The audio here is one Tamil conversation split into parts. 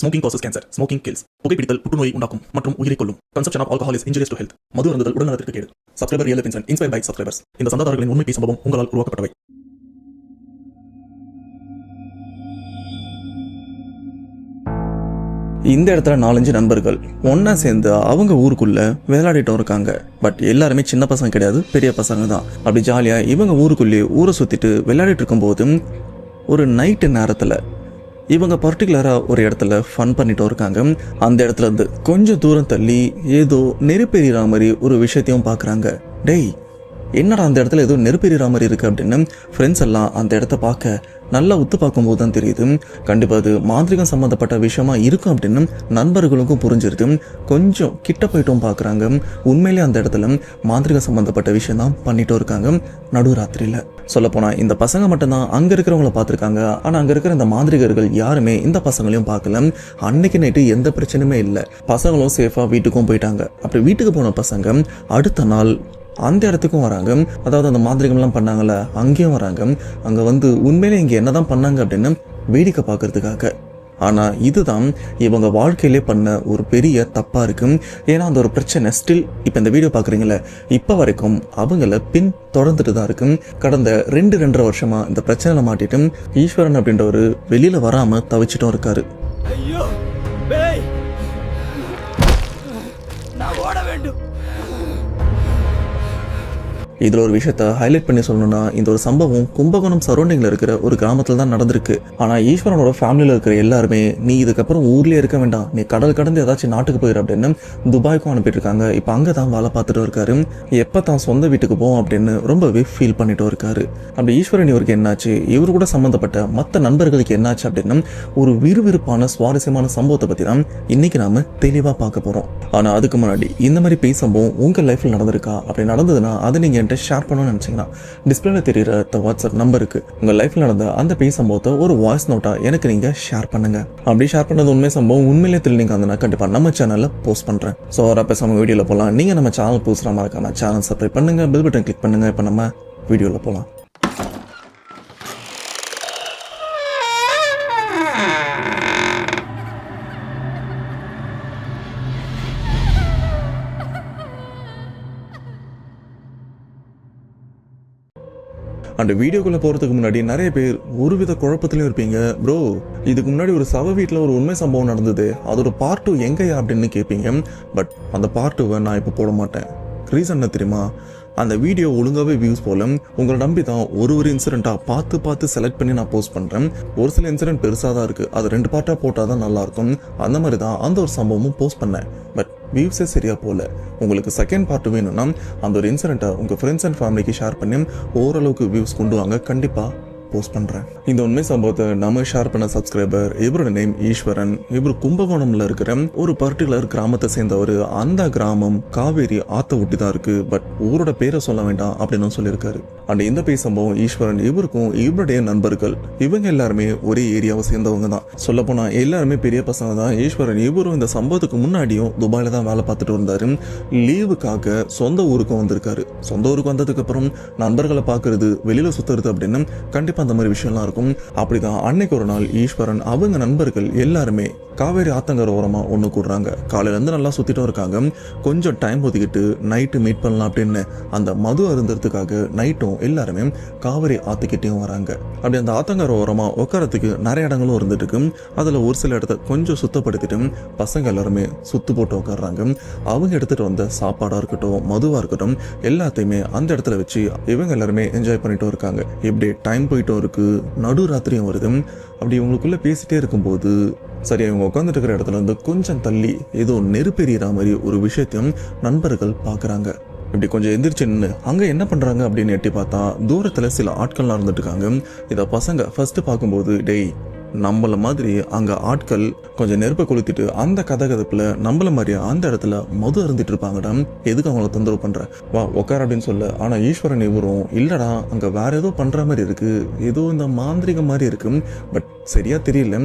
Smoking causes cancer. Smoking kills. புகைப்பிடித்தல் புற்றுநோயை உண்டாக்கும் மற்றும் உயிரை கொல்லும். Consumption of alcohol is injurious to health. மது அருந்துதல் உடல்நலத்திற்கு கேடு. Subscriber Real Life Incident inspired by subscribers. இந்த சந்தாதாரர்களின் உண்மை சம்பவம் உங்களால் உருவாக்கப்பட்டவை. இந்த இடத்துல 4-5 நண்பர்கள் ஒன்னா சேர்ந்து அவங்க ஊருக்குள்ள விளையாடிட்டும் இருக்காங்க. பட் எல்லாருமே சின்ன பசங்க கிடையாது, பெரிய பசங்க தான். அப்படி ஜாலியா இவங்க ஊருக்குள்ளேயே ஊரை சுத்திட்டு விளையாடிட்டு இருக்கும் போது ஒரு நைட்டு நேரத்துல இவங்க பர்டிகுலராக ஒரு இடத்துல ஃபன் பண்ணிட்டும் இருக்காங்க. அந்த இடத்துல இருந்து கொஞ்சம் தூரம் தள்ளி ஏதோ நெருப்பெறிகிற மாதிரி ஒரு விஷயத்தையும் பார்க்குறாங்க. டேய், என்னடா அந்த இடத்துல ஏதோ நெருப்பெறிகிற மாதிரி இருக்குது அப்படின்னு ஃப்ரெண்ட்ஸ் எல்லாம் அந்த இடத்த பார்க்க நல்லா உத்து பார்க்கும்போது தான் தெரியுது கண்டிப்பாக அது மாந்திரிகம் சம்மந்தப்பட்ட விஷயமா இருக்கும் அப்படின்னு நண்பர்களுக்கும் புரிஞ்சிருது. கொஞ்சம் கிட்ட போயிட்டும் பார்க்குறாங்க. உண்மையிலே அந்த இடத்துல மாந்திரிகம் சம்மந்தப்பட்ட விஷயம் தான் பண்ணிட்டும் இருக்காங்க. நடுராத்திரியில் சொல்லப்போனால் இந்த பசங்க மட்டும்தான் அங்கே இருக்கிறவங்கள பார்த்துருக்காங்க. ஆனால் அங்கே இருக்கிற இந்த மாந்திரிகர்கள் யாருமே இந்த பசங்களையும் பார்க்கல. அன்னைக்கு நைட்டு எந்த பிரச்சனையுமே இல்லை. பசங்களும் சேஃபாக வீட்டுக்கும் போயிட்டாங்க. அப்படி வீட்டுக்கு போன பசங்க அடுத்த நாள் அந்த இடத்துக்கும் வராங்க. அதாவது அந்த மாந்திரிகம்லாம் பண்ணாங்கல்ல, அங்கேயும் வராங்க. அங்கே வந்து உண்மையிலே இங்கே என்னதான் பண்ணாங்க அப்படின்னு வேடிக்கை பார்க்கறதுக்காக. ஆனால் இதுதான் இவங்க வாழ்க்கையிலே பண்ண ஒரு பெரிய தப்பாக இருக்கு. ஏன்னா அந்த ஒரு பிரச்சனை ஸ்டில் இப்போ இந்த வீடியோ பார்க்குறீங்களே இப்போ வரைக்கும் அவங்கள பின் தொடர்ந்துட்டு தான் இருக்கு. கடந்த 2-2.5 வருஷமா இந்த பிரச்சனையில மாட்டிட்டு ஈஸ்வரன் அப்படின்ற ஒரு வெளியில வராம தவிச்சிட்டும் இருக்காரு. இதில் ஒரு விஷயத்த ஹைலைட் பண்ணி சொல்லணும்னா, இந்த ஒரு சம்பவம் கும்பகோணம் சரௌண்டிங்கில் இருக்கிற ஒரு கிராமத்தில் தான் நடந்திருக்கு. ஆனால் ஈஸ்வரனோட ஃபேமிலியில் இருக்கிற எல்லாருமே நீ இதுக்கப்புறம் ஊர்லேயே இருக்க வேண்டாம், நீ கடல் கடந்து ஏதாச்சும் நாட்டுக்கு போயிரு அப்படின்னு துபாய்க்கும் அனுப்பிட்டு இருக்காங்க. இப்போ அங்கே தான் வேலை பார்த்துட்டு இருக்காரு. எப்போ தான் சொந்த வீட்டுக்கு போவோம் அப்படின்னு ரொம்பவே ஃபீல் பண்ணிட்டு இருக்காரு. அப்படி ஈஸ்வரன் இவருக்கு என்னாச்சு, இவரு கூட சம்மந்தப்பட்ட மற்ற நண்பர்களுக்கு என்னாச்சு அப்படின்னு ஒரு விறுவிறுப்பான சுவாரஸ்யமான சம்பவத்தை பற்றி தான் இன்னைக்கு நாம தெளிவாக பார்க்க போகிறோம். ஆனால் அதுக்கு முன்னாடி இந்த மாதிரி பேய் சம்பவம் உங்கள் லைஃப்பில் நடந்திருக்கா? அப்படி நடந்ததுன்னா அதை நீங்கள் ஷேர் பண்ணணும்னு நினைச்சீங்கன்னா டிஸ்பிளேல தெரியுற வாட்ஸ்அப் நம்பருக்கு உங்க லைஃப்ல நடந்த அந்த பேய் சம்பவத்தை ஒரு வாய்ஸ் நோட்டா எனக்கு நீங்க ஷேர் பண்ணுங்க. அப்படி ஷேர் பண்ணது உண்மை சம்பவம் உண்மையிலே தெரியுங்க அந்த கண்டிப்பா நம்ம சேனல்ல போஸ்ட் பண்றேன். ஸோ பேசாம வீடியோல போலாம். நீங்க நம்ம சேனல் புதுசுல மறக்காம சேனல் சப்ஸ்கிரைப் பண்ணுங்க, பெல் பட்டன் கிளிக் பண்ணுங்க. இப்ப நம்ம வீடியோல போலாம். அந்த வீடியோக்குள்ள போறதுக்கு முன்னாடி நிறைய பேர் ஒரு வித குழப்பத்திலையும் இருப்பீங்க. ப்ரோ, இதுக்கு முன்னாடி ஒரு சவ வீட்டில் ஒரு உண்மை சம்பவம் நடந்தது, அதோட பார்ட் 2 எங்கயா அப்படின்னு கேட்பீங்க. பட் அந்த பார்ட் 2 நான் இப்போ போட மாட்டேன். ரீசன் என்ன தெரியுமா? அந்த வீடியோ ஒழுங்காகவே வியூஸ் போல உங்களை நம்பி தான் ஒரு இன்சிடென்ட்டாக பார்த்து செலக்ட் பண்ணி நான் போஸ்ட் பண்ணுறேன். ஒரு சில இன்சிடென்ட் பெருசாக தான் இருக்குது, அது 2 பார்ட்டாக போட்டால் தான் நல்லாயிருக்கும். அந்த மாதிரி தான் அந்த ஒரு சம்பவமும் போஸ்ட் பண்ணேன். பட் வியூஸே சரியாக போகல. உங்களுக்கு செகண்ட் பார்ட் வேணும்னா அந்த ஒரு இன்சிடென்ட்டை உங்கள் ஃப்ரெண்ட்ஸ் அண்ட் ஃபேமிலிக்கு ஷேர் பண்ணி ஓரளவுக்கு வியூஸ் கொண்டு வாங்க, கண்டிப்பாக போஸ்ட் பண்றேன். இந்த உண்மை சம்பவத்தை நம்ம ஷேர் பண்ண சப்ஸ்கிரைபர், இவரோட நேம் ஈஸ்வரன். இவர் கும்பகோணம்ல இருக்கிற ஒரு பர்டிகுலர் கிராமத்தை சேர்ந்தவர். அந்த கிராமம் காவேரி ஆத்த ஒட்டி தான் இருக்கு. பட் ஊரோட பேரை சொல்ல வேண்டாம் அப்படின்னு சொல்லியிருக்காரு. அண்ட் இந்த பேய் சம்பவம் ஈஸ்வரன் இவருக்கும் இவருடைய நண்பர்கள் இவங்க எல்லாருமே ஒரே ஏரியாவை சேர்ந்தவங்க தான். சொல்ல போனா எல்லாருமே பெரிய பசங்க தான். ஈஸ்வரன் இவரும் இந்த சம்பவத்துக்கு முன்னாடியும் துபாயில தான் வேலை பார்த்துட்டு இருந்தாரு. லீவுக்காக சொந்த ஊருக்கும் வந்திருக்காரு. சொந்த ஊருக்கு வந்ததுக்கு அப்புறம் நண்பர்களை பாக்குறது, வெளியில சுத்துறது அப்படின்னு கண்டிப்பா அந்த மாதிரி விஷயம்லாம் இருக்கும். அப்படிதான் அன்னைக்கு ஒரு நாள் ஈஸ்வரன் அவங்க நண்பர்கள் எல்லாருமே காவேரி ஆத்தங்கர ஓரமா ஒன்று கூடுறாங்க. காலையில இருந்து நல்லா சுத்திட்டும் இருக்காங்க. கொஞ்சம் டைம் ஒதுக்கிட்டு நைட்டு மீட் பண்ணலாம் அப்படின்னு அந்த மது அருந்துறதுக்காக நைட்டும் எல்லாருமே காவேரி ஆத்துக்கிட்டையும் வராங்க. அப்படி அந்த ஆத்தங்கர ஓரமா உட்காரத்துக்கு நிறைய இடங்களும் இருந்துட்டு இருக்கு. அதுல ஒரு சில இடத்த கொஞ்சம் சுத்தப்படுத்திட்டு பசங்க எல்லாருமே சுத்து போட்டு உட்காடுறாங்க. அவங்க எடுத்துட்டு வந்த சாப்பாடா இருக்கட்டும், மதுவா இருக்கட்டும், எல்லாத்தையுமே அந்த இடத்துல வச்சு இவங்க எல்லாருமே என்ஜாய் பண்ணிட்டும் இருக்காங்க. இப்படி டைம் போயிட்டும் இருக்கு. நடுராத்திரியும் வருது. அப்படி இவங்களுக்குள்ள பேசிட்டே இருக்கும்போது சரி, அவங்க உட்காந்துட்டு இருக்கிற இடத்துல இருந்து கொஞ்சம் தள்ளி ஏதோ நெருப்பெறிகிற மாதிரி ஒரு விஷயத்தையும் நண்பர்கள் பார்க்குறாங்க. இப்படி கொஞ்சம் எந்திரிச்சு நின்று அங்கே என்ன பண்ணுறாங்க அப்படின்னு எட்டி பார்த்தா தூரத்தில் சில ஆட்கள்லாம் இருந்துட்டு இருக்காங்க. இதை பசங்க ஃபர்ஸ்ட் பார்க்கும்போது, டேய், நம்மள மாதிரி அங்கே ஆட்கள் கொஞ்சம் நெருப்பை கொளுத்திட்டு அந்த கதகதப்பில் நம்மள மாதிரியா அந்த இடத்துல மது அருந்துட்டு இருப்பாங்கடா, எதுக்கு அவங்கள தொந்தரவு பண்ற, வா உட்கார அப்படின்னு சொல்ல. ஆனால் ஈஸ்வரன் இவரும் இல்லடா, அங்கே வேற ஏதோ பண்ற மாதிரி இருக்கு, ஏதோ இந்த மாந்திரிகம் மாதிரி இருக்கு, பட் சரியா தெரியல,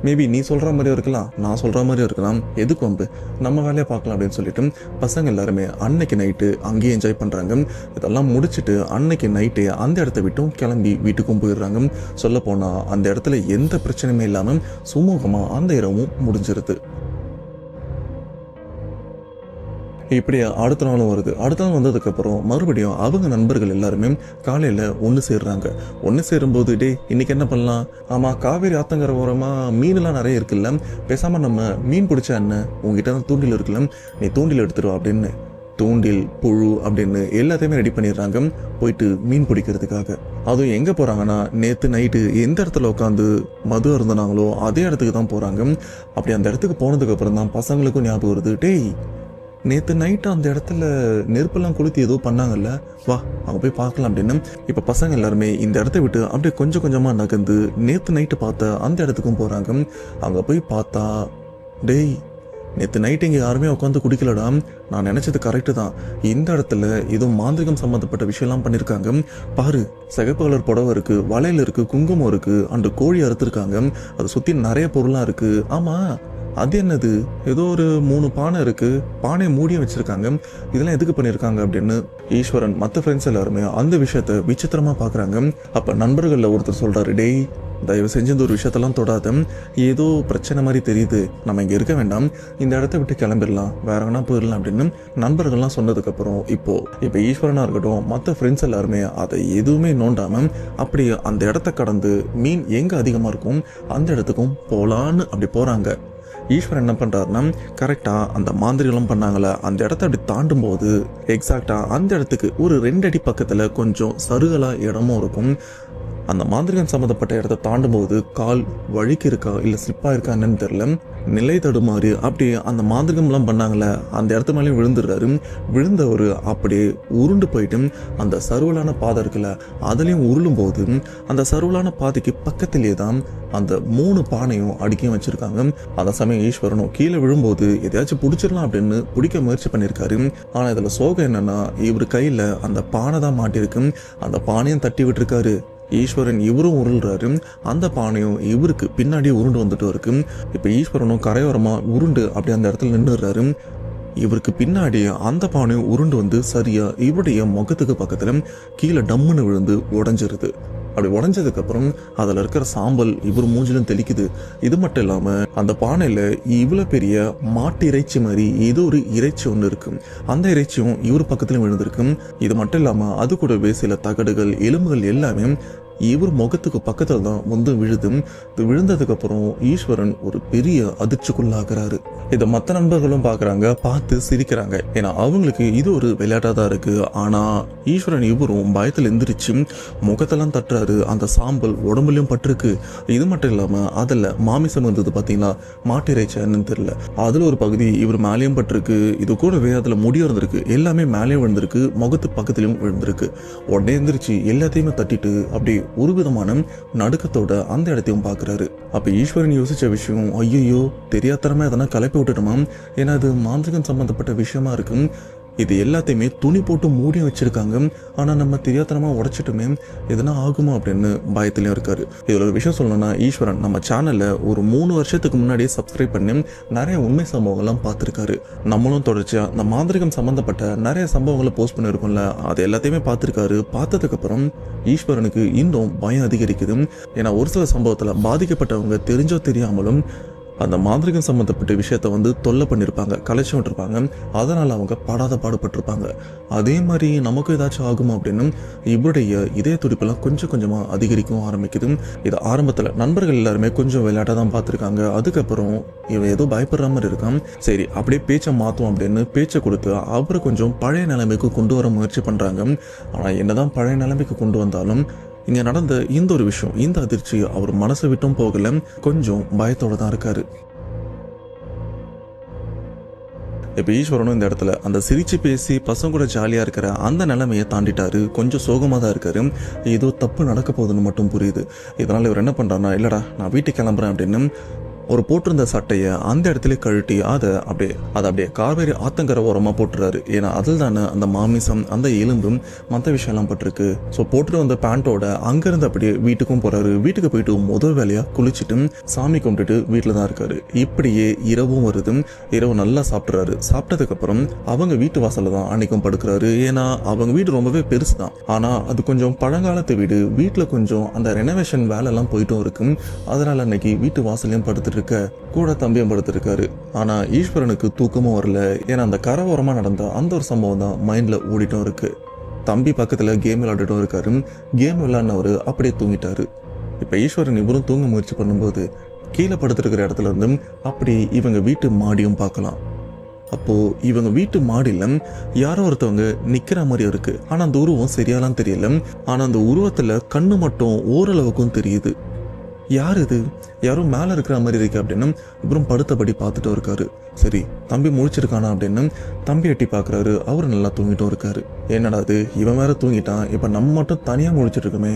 மேபி நீ சொல்கிற மாதிரியும் இருக்கலாம், நான் சொல்கிற மாதிரியும் இருக்கலாம், எதுக்கு வம்பு, நம்ம வேலையை பார்க்கலாம் அப்படின்னு சொல்லிட்டு பசங்க எல்லாருமே அன்னைக்கு நைட்டு அங்கேயே என்ஜாய் பண்ணுறாங்க. இதெல்லாம் முடிச்சுட்டு அன்னைக்கு நைட்டே அந்த இடத்த விட்டும் கிளம்பி வீட்டுக்கும் போயிடுறாங்க. சொல்லப்போனால் அந்த இடத்துல எந்த பிரச்சனையுமே இல்லாமல் சுமூகமாக அந்த இரவும் முடிஞ்சிருது. இப்படி அடுத்த நாளும் வருது. அடுத்த நாள் வந்ததுக்கப்புறம் மறுபடியும் அவங்க நண்பர்கள் எல்லாருமே காலையில் ஒன்று சேர்றாங்க. ஒன்று சேரும்போது டே இன்னைக்கு என்ன பண்ணலாம், ஆமாம் காவேரி ஆத்தங்கரை ஓரமாக மீனெல்லாம் நிறைய இருக்குல்ல, பேசாமல் நம்ம மீன் பிடிச்சா என்ன, உங்ககிட்ட தான் தூண்டில் இருக்குல்ல, நீ தூண்டில் எடுத்துருவா அப்படின்னு தூண்டில் புழு அப்படின்னு எல்லாத்தையுமே ரெடி பண்ணிடுறாங்க போயிட்டு மீன் பிடிக்கிறதுக்காக. அதுவும் எங்கே போகிறாங்கன்னா நேற்று நைட்டு எந்த இடத்துல உட்காந்து மது அருந்தினாங்களோ அதே இடத்துக்கு தான் போகிறாங்க. அப்படி அந்த இடத்துக்கு போனதுக்கப்புறம் தான் பசங்களுக்கும் ஞாபகம் வருது, டேய் நேற்று நைட்டு அந்த இடத்துல நெருப்பெல்லாம் கொளுத்தி ஏதோ பண்ணாங்கல்ல, வா அவங்க போய் பார்க்கலாம் அப்படின்னு. இப்போ பசங்க எல்லாருமே இந்த இடத்த விட்டு அப்படியே கொஞ்சம் கொஞ்சமாக நகர்ந்து நேற்று நைட்டு பார்த்த அந்த இடத்துக்கும் போகிறாங்க. அங்கே போய் பார்த்தா டேய் நேற்று நைட்டு இங்கே யாருமே உட்காந்து குடிக்கலடா, நான் நினச்சது கரெக்டு தான், இந்த இடத்துல ஏதோ மாந்திரிகம் சம்மந்தப்பட்ட விஷயம்லாம் பண்ணியிருக்காங்க பாரு, சிகப்பு கலர் புடவை இருக்குது, வளையல் இருக்குது, குங்குமம் இருக்குது, அண்டு கோழி அறுத்துருக்காங்க, அதை சுற்றி நிறைய பொருளாக இருக்குது. ஆமாம் அது என்னது, ஏதோ ஒரு 3 பானை இருக்குது, பானையை மூடியும் வச்சுருக்காங்க, இதெல்லாம் எதுக்கு பண்ணியிருக்காங்க அப்படின்னு ஈஸ்வரன் மற்ற ஃப்ரெண்ட்ஸ் எல்லாருமே அந்த விஷயத்த விசித்திரமாக பார்க்குறாங்க. அப்போ நண்பர்களில் ஒருத்தர் சொல்கிறாரு, டேய் தயவு செஞ்சு இந்த ஒரு விஷயத்தெல்லாம் தொடாத, ஏதோ பிரச்சனை மாதிரி தெரியுது, நம்ம இங்கே இருக்க வேண்டாம், இந்த இடத்த விட்டு கிளம்பிடலாம், வேற வேணா போயிடலாம் அப்படின்னு நண்பர்கள்லாம் சொன்னதுக்கப்புறம் இப்போ ஈஸ்வரனாக இருக்கட்டும் மற்ற ஃப்ரெண்ட்ஸ் எல்லாருமே அதை எதுவுமே நோண்டாமல் அப்படி அந்த இடத்த கடந்து மீன் எங்கே அதிகமாக இருக்கும் அந்த இடத்துக்கும் போகலான்னு அப்படி போகிறாங்க. ஈஸ்வரன் என்ன பண்ணுறாருன்னா கரெக்டாக அந்த மாந்திரிகளும் பண்ணாங்களே அந்த இடத்த அப்படி தாண்டும் போது எக்ஸாக்டாக அந்த இடத்துக்கு ஒரு 2 அடி பக்கத்தில் கொஞ்சம் சருகலாக இடமும் இருக்கும். அந்த மாந்திரிகம் சம்மந்தப்பட்ட இடத்த தாண்டும் போது கால் வழிக்கு இருக்கா இல்லை ஸ்லிப்பாக இருக்கா என்னன்னு தெரில, நிலை தடுமாறி அப்படியே அந்த மாந்திரிகம்லாம் பண்ணாங்களே அந்த இடத்து மேலேயும் விழுந்துடுறாரு. விழுந்தவர் அப்படியே உருண்டு போயிட்டு அந்த சருவலான பாதை இருக்குல்ல அதுலேயும் உருளும் போது அந்த சருவலான பாதைக்கு பக்கத்திலேயே தான் அந்த 3 பானையும் அடுக்கியும் வச்சிருக்காங்க. அந்த சமயம் ஈஸ்வரனும் கீழே விழும்போது எதையாச்சும் பிடிச்சிடலாம் அப்படின்னு பிடிக்க முயற்சி பண்ணியிருக்காரு. ஆனால் இதில் சோகம் என்னன்னா இவர் கையில் அந்த பானை தான் மாட்டியிருக்கு, அந்த பானையும் தட்டி விட்டுருக்காரு. ஈஸ்வரன் இவரும் உருள்றாரு, அந்த பானையும் இவருக்கு பின்னாடியே உருண்டு வந்துட்டு இருக்கு. இப்போ ஈஸ்வரனும் கரையோரமாக உருண்டு அப்படி அந்த இடத்துல நின்றுறாரு. இவருக்கு பின்னாடி அந்த பானையும் உருண்டு வந்து சரியா இவருடைய முகத்துக்கு பக்கத்தில் கீழே டம்முன்னு விழுந்து உடஞ்சிருது. அப்படி உடஞ்சதுக்கப்புறம் அதில் இருக்கிற சாம்பல் இவர் மூஞ்சிலும் தெளிக்குது. இது மட்டும் இல்லாமல் அந்த பானையில் இவ்வளோ பெரிய மாட்டு இறைச்சி மாதிரி ஏதோ ஒரு இறைச்சி ஒன்று இருக்கு, அந்த இறைச்சியும் இவர் பக்கத்துலையும் விழுந்திருக்கு. இது மட்டும் இல்லாமல் அது கூடவே சில தகடுகள் எலும்புகள் எல்லாமே இவர் முகத்துக்கு பக்கத்தில் தான் வந்து விழுது. விழுந்ததுக்கப்புறம் ஈஸ்வரன் ஒரு பெரிய அதிர்ச்சிக்குள்ளாகிறாரு. இதை மற்ற நண்பர்களும் பார்க்குறாங்க, பார்த்து சிரிக்கிறாங்க. ஏன்னா அவங்களுக்கு இது ஒரு விளையாட்டாக தான் இருக்குது. ஆனால் ஈஸ்வரன் இவரும் பயத்தில் எந்திரிச்சு முகத்தெல்லாம் தட்டுறாரு, அந்த சாம்பல் உடம்புலையும் பட்டிருக்கு. இது மட்டும் இல்லாமல் அதில் மாமிசம் இருந்தது பார்த்தீங்களா, மாட்டு இறைச்சி என்னன்னு தெரியல, அதில் ஒரு பகுதி இவர் மேலேயும் பட்டிருக்கு. இது கூடவே அதில் முடியும் இருந்திருக்கு, எல்லாமே மேலேயும் விழுந்திருக்கு, முகத்து பக்கத்துலையும் விழுந்திருக்கு. உடனே எந்திரிச்சு எல்லாத்தையுமே தட்டிட்டு அப்படி ஒரு விதமான நடுக்கத்தோட அந்த இடத்தையும் பார்க்குறாரு. அப்போ ஈஸ்வரன் யோசிச்ச விஷயம், ஐயோ தெரியாதரமா எதனா கலப்பி விட்டுட்டோமா, ஏன்னா அது மாந்திரிகம் சம்மந்தப்பட்ட விஷயமா இருக்கு, இது எல்லாத்தையுமே துணி போட்டு மூடி வச்சிருக்காங்க, ஆனால் நம்ம தெரியாதனமாக உடைச்சிட்டுமே எதனா ஆகுமா அப்படின்னு பயத்துலையும் இருக்காரு. இதில் ஒரு விஷயம் சொல்லணும்னா ஈஸ்வரன் நம்ம சேனலில் ஒரு 3 வருஷத்துக்கு முன்னாடியே சப்ஸ்கிரைப் பண்ணி நிறைய உண்மை சம்பவங்கள்லாம் பார்த்துருக்காரு. நம்மளும் தொடர்ச்சியாக இந்த மாந்திரிகம் சம்மந்தப்பட்ட நிறைய சம்பவங்களை போஸ்ட் பண்ணியிருக்கோம்ல, அது எல்லாத்தையுமே பார்த்துருக்காரு. பார்த்ததுக்கப்புறம் ஈஸ்வரனுக்கு இன்னும் பயம் அதிகரிக்குது. ஏன்னா ஒரு சில சம்பவத்தில் பாதிக்கப்பட்டவங்க தெரிஞ்சோ தெரியாமலும் அந்த மாந்திரிகம் சம்மந்தப்பட்ட விஷயத்த வந்து தொல்லை பண்ணியிருப்பாங்க, கலைச்சி விட்டுருப்பாங்க, அதனால் அவங்க படாத பாடுபட்டிருப்பாங்க. அதே மாதிரி நமக்கு ஏதாச்சும் ஆகுமா அப்படின்னு இவருடைய இதய துடிப்பெல்லாம் கொஞ்சம் கொஞ்சமாக அதிகரிக்கவும் ஆரம்பிக்குது. இது ஆரம்பத்தில் நண்பர்கள் எல்லாருமே கொஞ்சம் விளையாட்டாக தான் பார்த்துருக்காங்க. அதுக்கப்புறம் இவன் ஏதோ பயப்படுற மாதிரி இருக்கான், சரி அப்படியே பேச்சை மாற்றும் அப்படின்னு பேச்சை கொடுத்து அவரை கொஞ்சம் பழைய நிலைமைக்கு கொண்டு வர முயற்சி பண்ணுறாங்க. ஆனால் என்னதான் பழைய நிலைமைக்கு கொண்டு வந்தாலும் இங்கே நடந்த இந்த ஒரு விஷயம், இந்த அதிர்ச்சி அவர் மனசை விட்டும் போகல, கொஞ்சம் பயத்தோடு தான் இருக்காரு. இப்போ ஈஸ்வரனும் இந்த இடத்துல அந்த சிரிச்சு பேசி பசங்க கூட ஜாலியாக இருக்கிற அந்த நிலைமையை தாண்டிட்டாரு. கொஞ்சம் சோகமாக தான் இருக்காரு. ஏதோ தப்பு நடக்க போகுதுன்னு மட்டும் புரியுது. இதனால் இவர் என்ன பண்ணுறாருனா, இல்லைடா நான் வீட்டுக்கு கிளம்புறேன் அப்படின்னு ஒரு போட்டிருந்த சட்டையை அந்த இடத்துல கழட்டி அதை அப்படியே காவேரி ஆத்தங்கரை ஓரமாக போட்டுறாரு. ஏன்னா அதில் தானே அந்த மாமிசம் அந்த எலும்பும் மற்ற விஷயம்லாம் பட்டிருக்கு. ஸோ போட்டுட்டு வந்த பேண்ட்டோட அங்கேருந்து அப்படியே வீட்டுக்கும் போறாரு. வீட்டுக்கு போயிட்டு முதல் வேலையாக குளிச்சுட்டு சாமி கும்பிட்டுட்டு வீட்டில் தான் இருக்காரு. இப்படியே இரவும் வருது. இரவு நல்லா சாப்பிட்றாரு. சாப்பிட்டதுக்கப்புறம் அவங்க வீட்டு வாசலில் தான் அன்னைக்கும் படுக்கிறாரு. ஏன்னா அவங்க வீடு ரொம்பவே பெருசு தான். ஆனால் அது கொஞ்சம் பழங்காலத்து வீடு. வீட்டில் கொஞ்சம் அந்த ரெனோவேஷன் வேலைலாம் போயிட்டும் இருக்கு. அதனால அன்னைக்கு வீட்டு வாசலையும் படுத்துட்டு இருக்க கூட தம்பியும் படுத்திருக்காரு. ஆனா ஈஸ்வரனுக்கு தூக்கமும் வரல. ஏன்னா அந்த கரை ஓரமா நடந்த அந்த ஒரு சம்பவம் தான் மைண்ட்ல ஓடிட்டும் இருக்கு. தம்பி பக்கத்துல கேம் விளையாடிட்டும் இருக்காரு. கேம் விளையாடினவர் அப்படியே தூங்கிட்டாரு. இப்ப ஈஸ்வரன் இவரும் தூங்க முயற்சி பண்ணும்போது கீழே படுத்திருக்கிற இடத்துல இருந்து அப்படி இவங்க வீட்டு மாடியும் பார்க்கலாம். அப்போ இவங்க வீட்டு மாடியில யாரோ ஒருத்தவங்க நிக்கிற மாதிரி இருக்கு. ஆனா அந்த உருவம் சரியாலாம் தெரியல. ஆனா அந்த உருவத்துல கண்ணு மட்டும் ஓரளவுக்கும் தெரியுது. யார் இது, யாரும் மேலே இருக்கிற மாதிரி இருக்கு அப்படின்னு இவரும் படுத்தபடி பார்த்துட்டு இருக்காரு. சரி தம்பி முழிச்சிருக்கானா அப்படின்னு தம்பி எட்டி பார்க்குறாரு. அவர் நல்லா தூங்கிட்டும் இருக்காரு. என்னடா அது, இவன் வேற தூங்கிட்டான், இப்போ நம்ம மட்டும் தனியாக முழிச்சிட்டு இருக்குமே,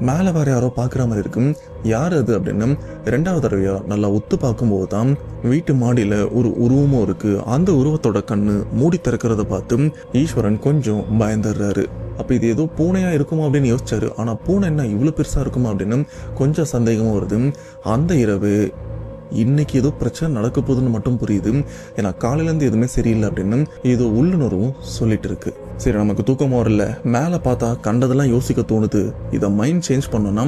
மேலே வேற யாரோ பார்க்குற மாதிரி இருக்கும், யார் அது அப்படின்னு ரெண்டாவது தடவையா நல்லா ஒத்து பார்க்கும்போது தான் வீட்டு மாடியில் ஒரு உருவமும் இருக்கு. அந்த உருவத்தோட கண்ணு மூடி திறக்கிறத பார்த்து ஈஸ்வரன் கொஞ்சம் பயந்துடுறாரு. அப்போ இது ஏதோ பூனையாக இருக்குமா அப்படின்னு யோசிச்சாரு. ஆனால் பூனை என்ன இவ்வளோ பெருசாக இருக்குமா அப்படின்னு கொஞ்சம் சந்தேகமும் வருது. அந்த இரவு இன்னைக்கு ஏதோ பிரச்சனை நடக்க போகுதுன்னு மட்டும் புரியுது. ஏன்னா காலையிலேருந்து எதுவுமே சரியில்லை அப்படின்னு ஏதோ உள்ளுணர்வும் சொல்லிட்டு இருக்கு. சரி நமக்கு தூக்கமாக வரல, மேலே பார்த்தா கண்டதெல்லாம் யோசிக்க தோணுது, இதை மைண்ட் சேஞ்ச் பண்ணோன்னா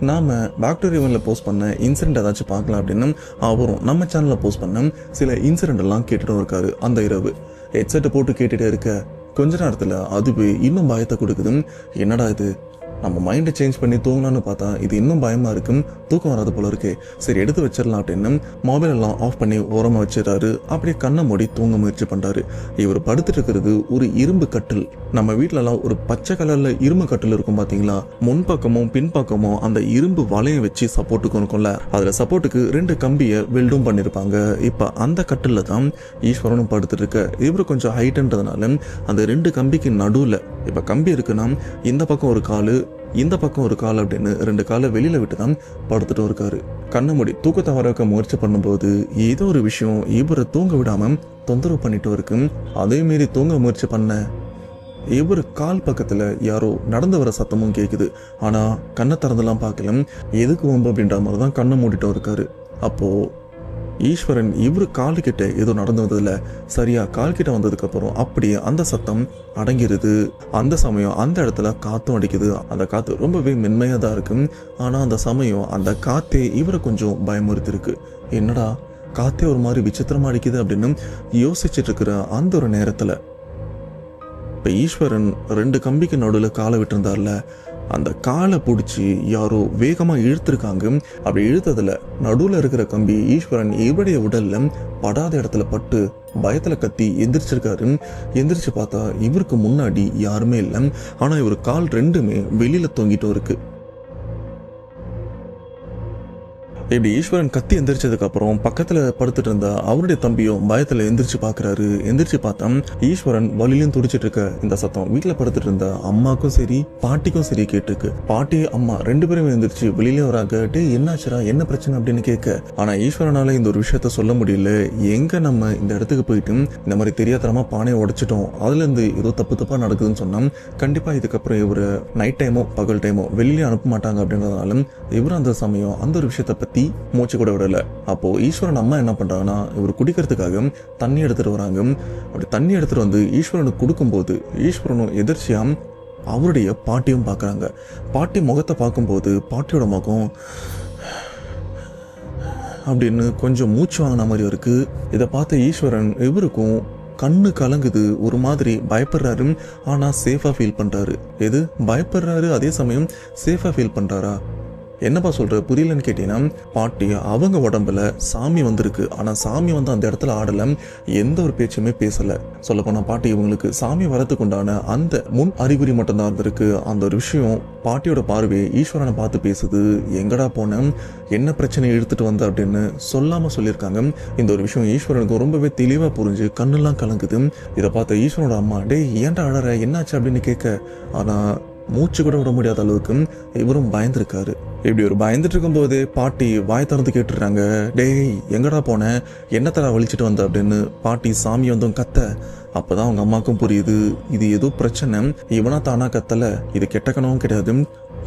நாம் பாக்டீரியா இவனில் போஸ்ட் பண்ண இன்சிடென்ட் ஏதாச்சும் பார்க்கலாம் அப்படின்னு அவரும் நம்ம சேனலில் போஸ்ட் பண்ண சில இன்சிடென்ட் எல்லாம் கேட்டுட்டும் இருக்காரு. அந்த இரவு ஹெட்செட்டை போட்டு கேட்டுகிட்டே இருக்க கொஞ்ச நேரத்தில் அதுவே இன்னும் பயத்தை கொடுக்குது. என்னடா இது, நம்ம மைண்டை சேஞ்ச் பண்ணி தூங்கலான்னு பார்த்தா இது இன்னும் பயமாக இருக்கும், தூக்கம் வராது போல இருக்கு, சரி எடுத்து வச்சிடலாம் அப்படின்னு மொபைல் எல்லாம் ஆஃப் பண்ணி ஓரமாக வச்சிடறாரு. அப்படியே கண்ணை மூடி தூங்க முயற்சி பண்ணுறாரு. இவர் படுத்துட்டு இருக்கிறது ஒரு இரும்பு கட்டில். நம்ம வீட்டிலலாம் ஒரு பச்சை கலரில் இரும்பு கட்டில் இருக்கும் பார்த்தீங்களா, முன்பக்கமும் பின்பக்கமும் அந்த இரும்பு வளையம் வச்சு சப்போர்ட்டுக்கு இருக்கும்ல, அதில் சப்போர்ட்டுக்கு 2 கம்பியை வெல்டும் பண்ணியிருப்பாங்க. இப்போ அந்த கட்டிலில் தான் ஈஸ்வரனும் படுத்துட்டு இருக்க. இவர் கொஞ்சம் ஹைட்டுன்றதுனால அந்த 2 கம்பிக்கு நடுவில் இப்போ கம்பி இருக்குன்னா இந்த பக்கம் ஒரு காலு இந்த பக்கம் ஒரு கால் அப்படின்னு 2 காலை வெளியில விட்டு தான் படுத்துட்டு இருக்காரு. கண்ணை மூடி தூக்கத்தை வர வைக்க முயற்சி பண்ணும்போது ஏதோ ஒரு விஷயம் இவரை தூங்க விடாம தொந்தரவு பண்ணிட்டு இருக்கு. அதே மாரி தூங்க முயற்சி பண்ண இவர் கால் பக்கத்துல யாரோ நடந்து வர சத்தமும் கேட்குது. ஆனா கண்ணை திறந்துலாம் பார்க்கல. எதுக்கு வம்பு அப்படின்ற மாதிரி தான் கண்ணை மூடிட்டும் இருக்காரு. அப்போ ஈஸ்வரன் இவரு கால்கிட்ட ஏதோ நடந்து வந்ததுல சரியா கால்கிட்ட வந்ததுக்கு அப்புறம் அப்படியே அந்த சத்தம் அடங்கிருது. அந்த சமயம் அந்த இடத்துல காத்தும் அடிக்குது. அந்த காத்து ரொம்பவே மென்மையா தான் இருக்கு. ஆனா அந்த சமயம் அந்த காத்தே இவரை கொஞ்சம் பயமுறுத்திருக்கு. என்னடா காத்தே ஒரு மாதிரி விசித்திரமா அடிக்குது அப்படின்னு யோசிச்சுட்டு இருக்கிற அந்த ஒரு நேரத்துல இப்ப ஈஸ்வரன் 2 கம்பிக்கு நடுவில் காலை விட்டுருந்தார்ல, அந்த காலை பிடிச்சி யாரோ வேகமாக இழுத்துருக்காங்க. அப்படி இழுத்ததில் நடுவில் இருக்கிற கம்பி ஈஸ்வரன் இவருடைய உடல்ல படாத இடத்துல பட்டு பயத்தில் கத்தி எந்திரிச்சிருக்காரு. எந்திரிச்சு பார்த்தா இவருக்கு முன்னாடி யாருமே இல்லை. ஆனால் இவர் கால் 2மே வெளியில் தொங்கிட்டும் இருக்கு. இப்படி ஈஸ்வரன் கத்தி எந்திரிச்சதுக்கு அப்புறம் பக்கத்துல படுத்துட்டு இருந்த அவருடைய தம்பியும் பயத்துல எந்திரிச்சு பாக்குறாரு. எந்திரிச்சு பார்த்தா ஈஸ்வரன் வலியிலும் துடிச்சிட்டு இருக்க இந்த சத்தம் வீட்டுல படுத்துட்டு இருந்த அம்மாக்கும் சரி பாட்டிக்கும் சரி கேட்டிருக்கு. பாட்டி அம்மா 2 பேரும் எந்திரிச்சு வெளியிலே வராங்க. டே என்னாச்சுரா, என்ன பிரச்சனை அப்படின்னு கேட்க, ஆனா ஈஸ்வரனால இந்த ஒரு விஷயத்த சொல்ல முடியல. எங்க நம்ம இந்த இடத்துக்கு போயிட்டு இந்த மாதிரி தெரியாதரமா பானையை உடைச்சிட்டோம், அதுல இருந்து ஏதோ தப்பா நடக்குதுன்னு சொன்னா கண்டிப்பா இதுக்கப்புறம் இவரு நைட் டைமோ பகல் டைமோ வெளியிலே அனுப்ப மாட்டாங்க அப்படின்றதுனால இவரு அந்த சமயம் அந்த ஒரு விஷயத்த பத்தி மூச்சு கூட விடல. அப்போ ஈஸ்வரன் அம்மா என்ன பண்றாங்கன்னா இவர் குடிக்கிறதுக்காக தண்ணி எடுத்துட்டு வராங்க. அப்படி தண்ணி எடுத்துட்டு வந்து ஈஸ்வரனுக்கு கொடுக்கும்போது ஈஸ்வரனும் எதிர்ச்சியா அவருடைய பாட்டியும் பார்க்குறாங்க. பாட்டி முகத்தை பார்க்கும்போது பாட்டியோட முகம் அப்படின்னு கொஞ்சம் மூச்சு வாங்கின மாதிரி இருக்கு. இதை பார்த்த ஈஸ்வரன் இவருக்கும் கண்ணு கலங்குது, ஒரு மாதிரி பயப்படுறாரு. ஆனா சேஃபா ஃபீல் பண்றாரு. எது பயப்படுறாரு, அதே சமயம் சேஃபா ஃபீல் பண்றாரா? என்னப்பா சொல்ற, புரியலன்னு கேட்டீங்கன்னா, பாட்டி அவங்க உடம்புல சாமி வந்திருக்கு. ஆனா சாமி வந்து அந்த இடத்துல ஆடல, எந்த ஒரு பேச்சுமே பேசல. சொல்ல போனா பாட்டி இவங்களுக்கு சாமி வரத்துக்கு உண்டான அந்த முன் அறிகுறி மட்டும்தான் இருந்திருக்கு. அந்த ஒரு விஷயம் பாட்டியோட பார்வை ஈஸ்வரனை பார்த்து பேசுது. எங்கடா போன, என்ன பிரச்சனை இழுத்துட்டு வந்த அப்படின்னு சொல்லாம சொல்லியிருக்காங்க. இந்த ஒரு விஷயம் ஈஸ்வரனுக்கு ரொம்பவே தெளிவா புரிஞ்சு கண்ணெல்லாம் கலங்குது. இதை பார்த்த ஈஸ்வரனோட அம்மா, டே ஏன்டா அழற, என்னாச்சு அப்படின்னு கேட்க, ஆனா மூச்சு கூட விட முடியாத அளவுக்கு இவரும் பயந்துருக்காரு. இப்படி ஒரு பயந்துட்டு இருக்கும்போதே பாட்டி வாய் திறந்து கேட்டுடுறாங்க, டேய் எங்கடா போன, என்னத்தடா வலிச்சிட்டு வந்த அப்படின்னு பாட்டி சாமி வந்தும் கத்த. அப்பதான் அவங்க அம்மாவுக்கும் புரியுது இது ஏதோ பிரச்சனை, இவனா தானா கத்தல, இது கெட்ட கனவும் கிடையாது,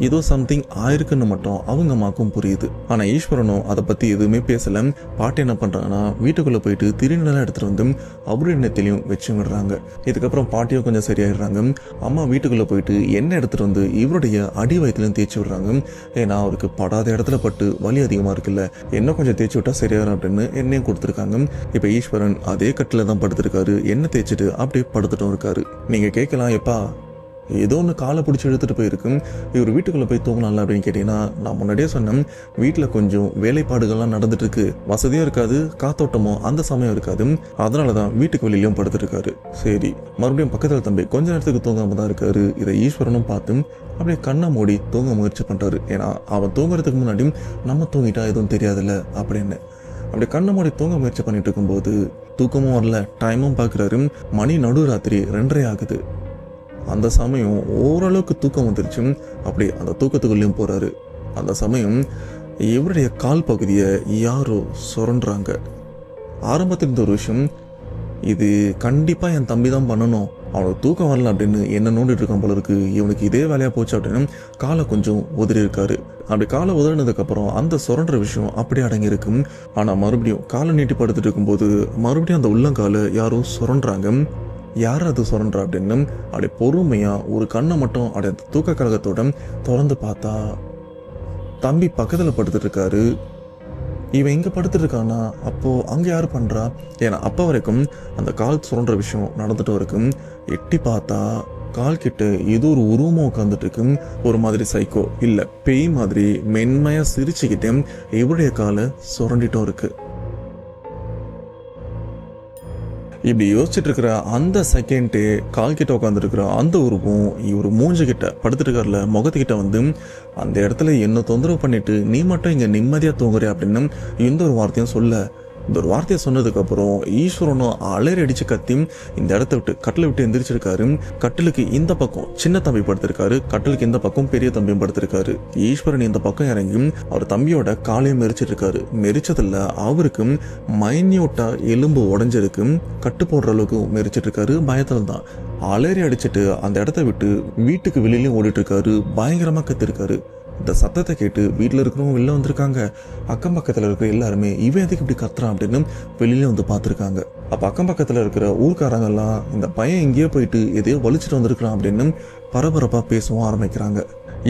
ஏதோ சம்திங் ஆயிருக்குன்னு மட்டும் அவங்க அம்மாவுக்கும் புரியுது. ஆனா ஈஸ்வரனும் அதை பத்தி எதுவுமே பேசல. பாட்டி என்ன பண்றாங்கன்னா வீட்டுக்குள்ள போயிட்டு திருநெல்லாம் எடுத்துட்டு வந்து அவரு எண்ணத்திலையும் வச்சு விடுறாங்க. இதுக்கப்புறம் பாட்டியும் கொஞ்சம் சரியாயிடுறாங்க. அம்மா வீட்டுக்குள்ள போயிட்டு எண்ணெய் எடுத்துட்டு வந்து இவருடைய அடி வயிற்றுலையும் தேய்ச்சி விடுறாங்க. ஏன்னா அவருக்கு படாத இடத்துல பட்டு வலி அதிகமா இருக்குல்ல, எண்ணெய் கொஞ்சம் தேய்ச்சி விட்டா சரியாயிரும் அப்படின்னு எண்ணெயும் கொடுத்துருக்காங்க. இப்ப ஈஸ்வரன் அதே கட்டில தான் படுத்திருக்காரு. எண்ணெய் தேய்ச்சிட்டு அப்படியே படுத்துட்டும் இருக்காரு. நீங்க கேட்கலாம், எப்பா ஏதோ ஒன்று காலை பிடிச்சி எடுத்துகிட்டு போயிருக்கு, இவர் வீட்டுக்குள்ளே போய் தூங்கலாம்ல அப்படின்னு கேட்டிங்கன்னா, நான் முன்னாடியே சொன்னேன் வீட்டில் கொஞ்சம் வேலைப்பாடுகள்லாம் நடந்துட்டு இருக்கு, வசதியும் இருக்காது, காத்தோட்டமோ அந்த சமயம் இருக்காது, அதனால தான் வீட்டுக்கு வெளியிலையும் படுத்துட்டு இருக்காரு. சரி, மறுபடியும் பக்கத்தில் தம்பி கொஞ்ச நேரத்துக்கு தூங்காம தான் இருக்காரு. இதை ஈஸ்வரனும் பார்த்து அப்படியே கண்ணை மூடி தூங்க முயற்சி பண்ணுறாரு. ஏன்னா அவன் தூங்குறதுக்கு முன்னாடி நம்ம தூங்கிட்டா எதுவும் தெரியாதுல்ல அப்படின்னு. அப்படி கண்ணை மூடி தூங்க முயற்சி பண்ணிட்டு இருக்கும்போது தூக்கமும் வரல, டைமும் பார்க்குறாரு, மணி நடுராத்திரி 2:30 ஆகுது. அந்த சமயம் ஓரளவுக்கு தூக்கம் வந்துருச்சு. அப்படி அந்த தூக்கத்துக்குள்ளேயும் போறாரு. அந்த சமயம் இவருடைய கால் பகுதியை யாரோ சுரண்டுறாங்க. ஆரம்பத்தில் இருந்த ஒரு விஷயம், இது கண்டிப்பா என் தம்பி தான் பண்ணணும், அவனுக்கு தூக்கம் வரல அப்படின்னு என்ன நோண்டிட்டு இருக்கான் போல இருக்கு, இவனுக்கு இதே வேலையா போச்சு அப்படின்னு காலை கொஞ்சம் உதறி இருக்காரு. அப்படி காலை உதறினதுக்கு அப்புறம் அந்த சுரண்டுற விஷயம் அப்படியே அடங்கி இருக்கு. ஆனா மறுபடியும் காலை நீட்டி படுத்துட்டு இருக்கும்போது மறுபடியும் அந்த உள்ளங்காலை யாரோ சுரண்டுறாங்க. யார் அது சுரண்டா அப்படின்னு அப்படி பொறுமையா ஒரு கண்ணை மட்டும் அப்படியே தூக்க கழகத்தோட திறந்து பார்த்தா தம்பி பக்கத்துல படுத்துட்டு இருக்காரு. இவன் எங்க படுத்துட்டு இருக்கானா, அப்போ அங்க யாரு பண்றா? ஏன்னா அப்ப வரைக்கும் அந்த கால் சுரண்டுற விஷயம் நடந்துட்டு இருக்கும். எட்டி பார்த்தா கால் கிட்ட ஏதோ ஒரு உருவமா உட்காந்துட்டு இருக்கு. ஒரு மாதிரி சைக்கோ இல்ல பேய் மாதிரி மென்மையா சிரிச்சுக்கிட்டே இவருடைய காலை சுரண்டிட்டும் இருக்கு. இப்படி யோசிச்சுட்டு இருக்கிற அந்த செகண்டே கால் கிட்ட உட்காந்துருக்கிற அந்த உருவம் இவர் மூஞ்சு கிட்ட படுத்துட்டு இருக்காருல முகத்துக்கிட்ட வந்து அந்த இடத்துல என்ன தொந்தரவு பண்ணிட்டு நீ மட்டும் இங்க நிம்மதியா தூங்குறிய அப்படின்னு எந்த ஒரு வார்த்தையும் சொல்ல. இந்த ஒரு வார்த்தையை சொன்னதுக்கு அப்புறம் ஈஸ்வரனும் அலறி அடிச்சு கத்தி இந்த இடத்த விட்டு கட்டில விட்டு எந்திரிச்சிருக்காரு. கட்டிலுக்கு இந்த பக்கம் சின்ன தம்பி படுத்திருக்காரு, கட்டிலுக்கு இந்த பக்கம் பெரிய தம்பியும் படுத்திருக்காரு. ஈஸ்வரன் இந்த பக்கம் இறங்கி அவர் தம்பியோட காலையும் மெரிச்சிட்டு இருக்காரு. மெரிச்சதுல அவருக்கு மைன்யூட்டா எலும்பு உடஞ்சிருக்கு, கட்டு போடுற அளவுக்கு மெரிச்சிட்டு இருக்காரு. பயத்துல தான் அலறி அடிச்சுட்டு அந்த இடத்த விட்டு வீட்டுக்கு வெளியிலயும் ஓடிட்டு இருக்காரு. பயங்கரமா கத்திருக்காரு. இந்த சத்தத்தை கேட்டு வீட்டில் இருக்கிறவங்க வெளில வந்திருக்காங்க. அக்கம் பக்கத்தில் இருக்கிற எல்லாருமே இவன் எதுக்கு இப்படி கத்துறான் அப்படின்னு வெளியில வந்து பார்த்துருக்காங்க. அப்போ அக்கம் பக்கத்தில் இருக்கிற ஊர்க்காரங்கெல்லாம் இந்த பையன் எங்கேயோ போயிட்டு எதையோ வலிச்சுட்டு வந்திருக்கிறான் அப்படின்னு பரபரப்பாக பேசவும் ஆரம்பிக்கிறாங்க.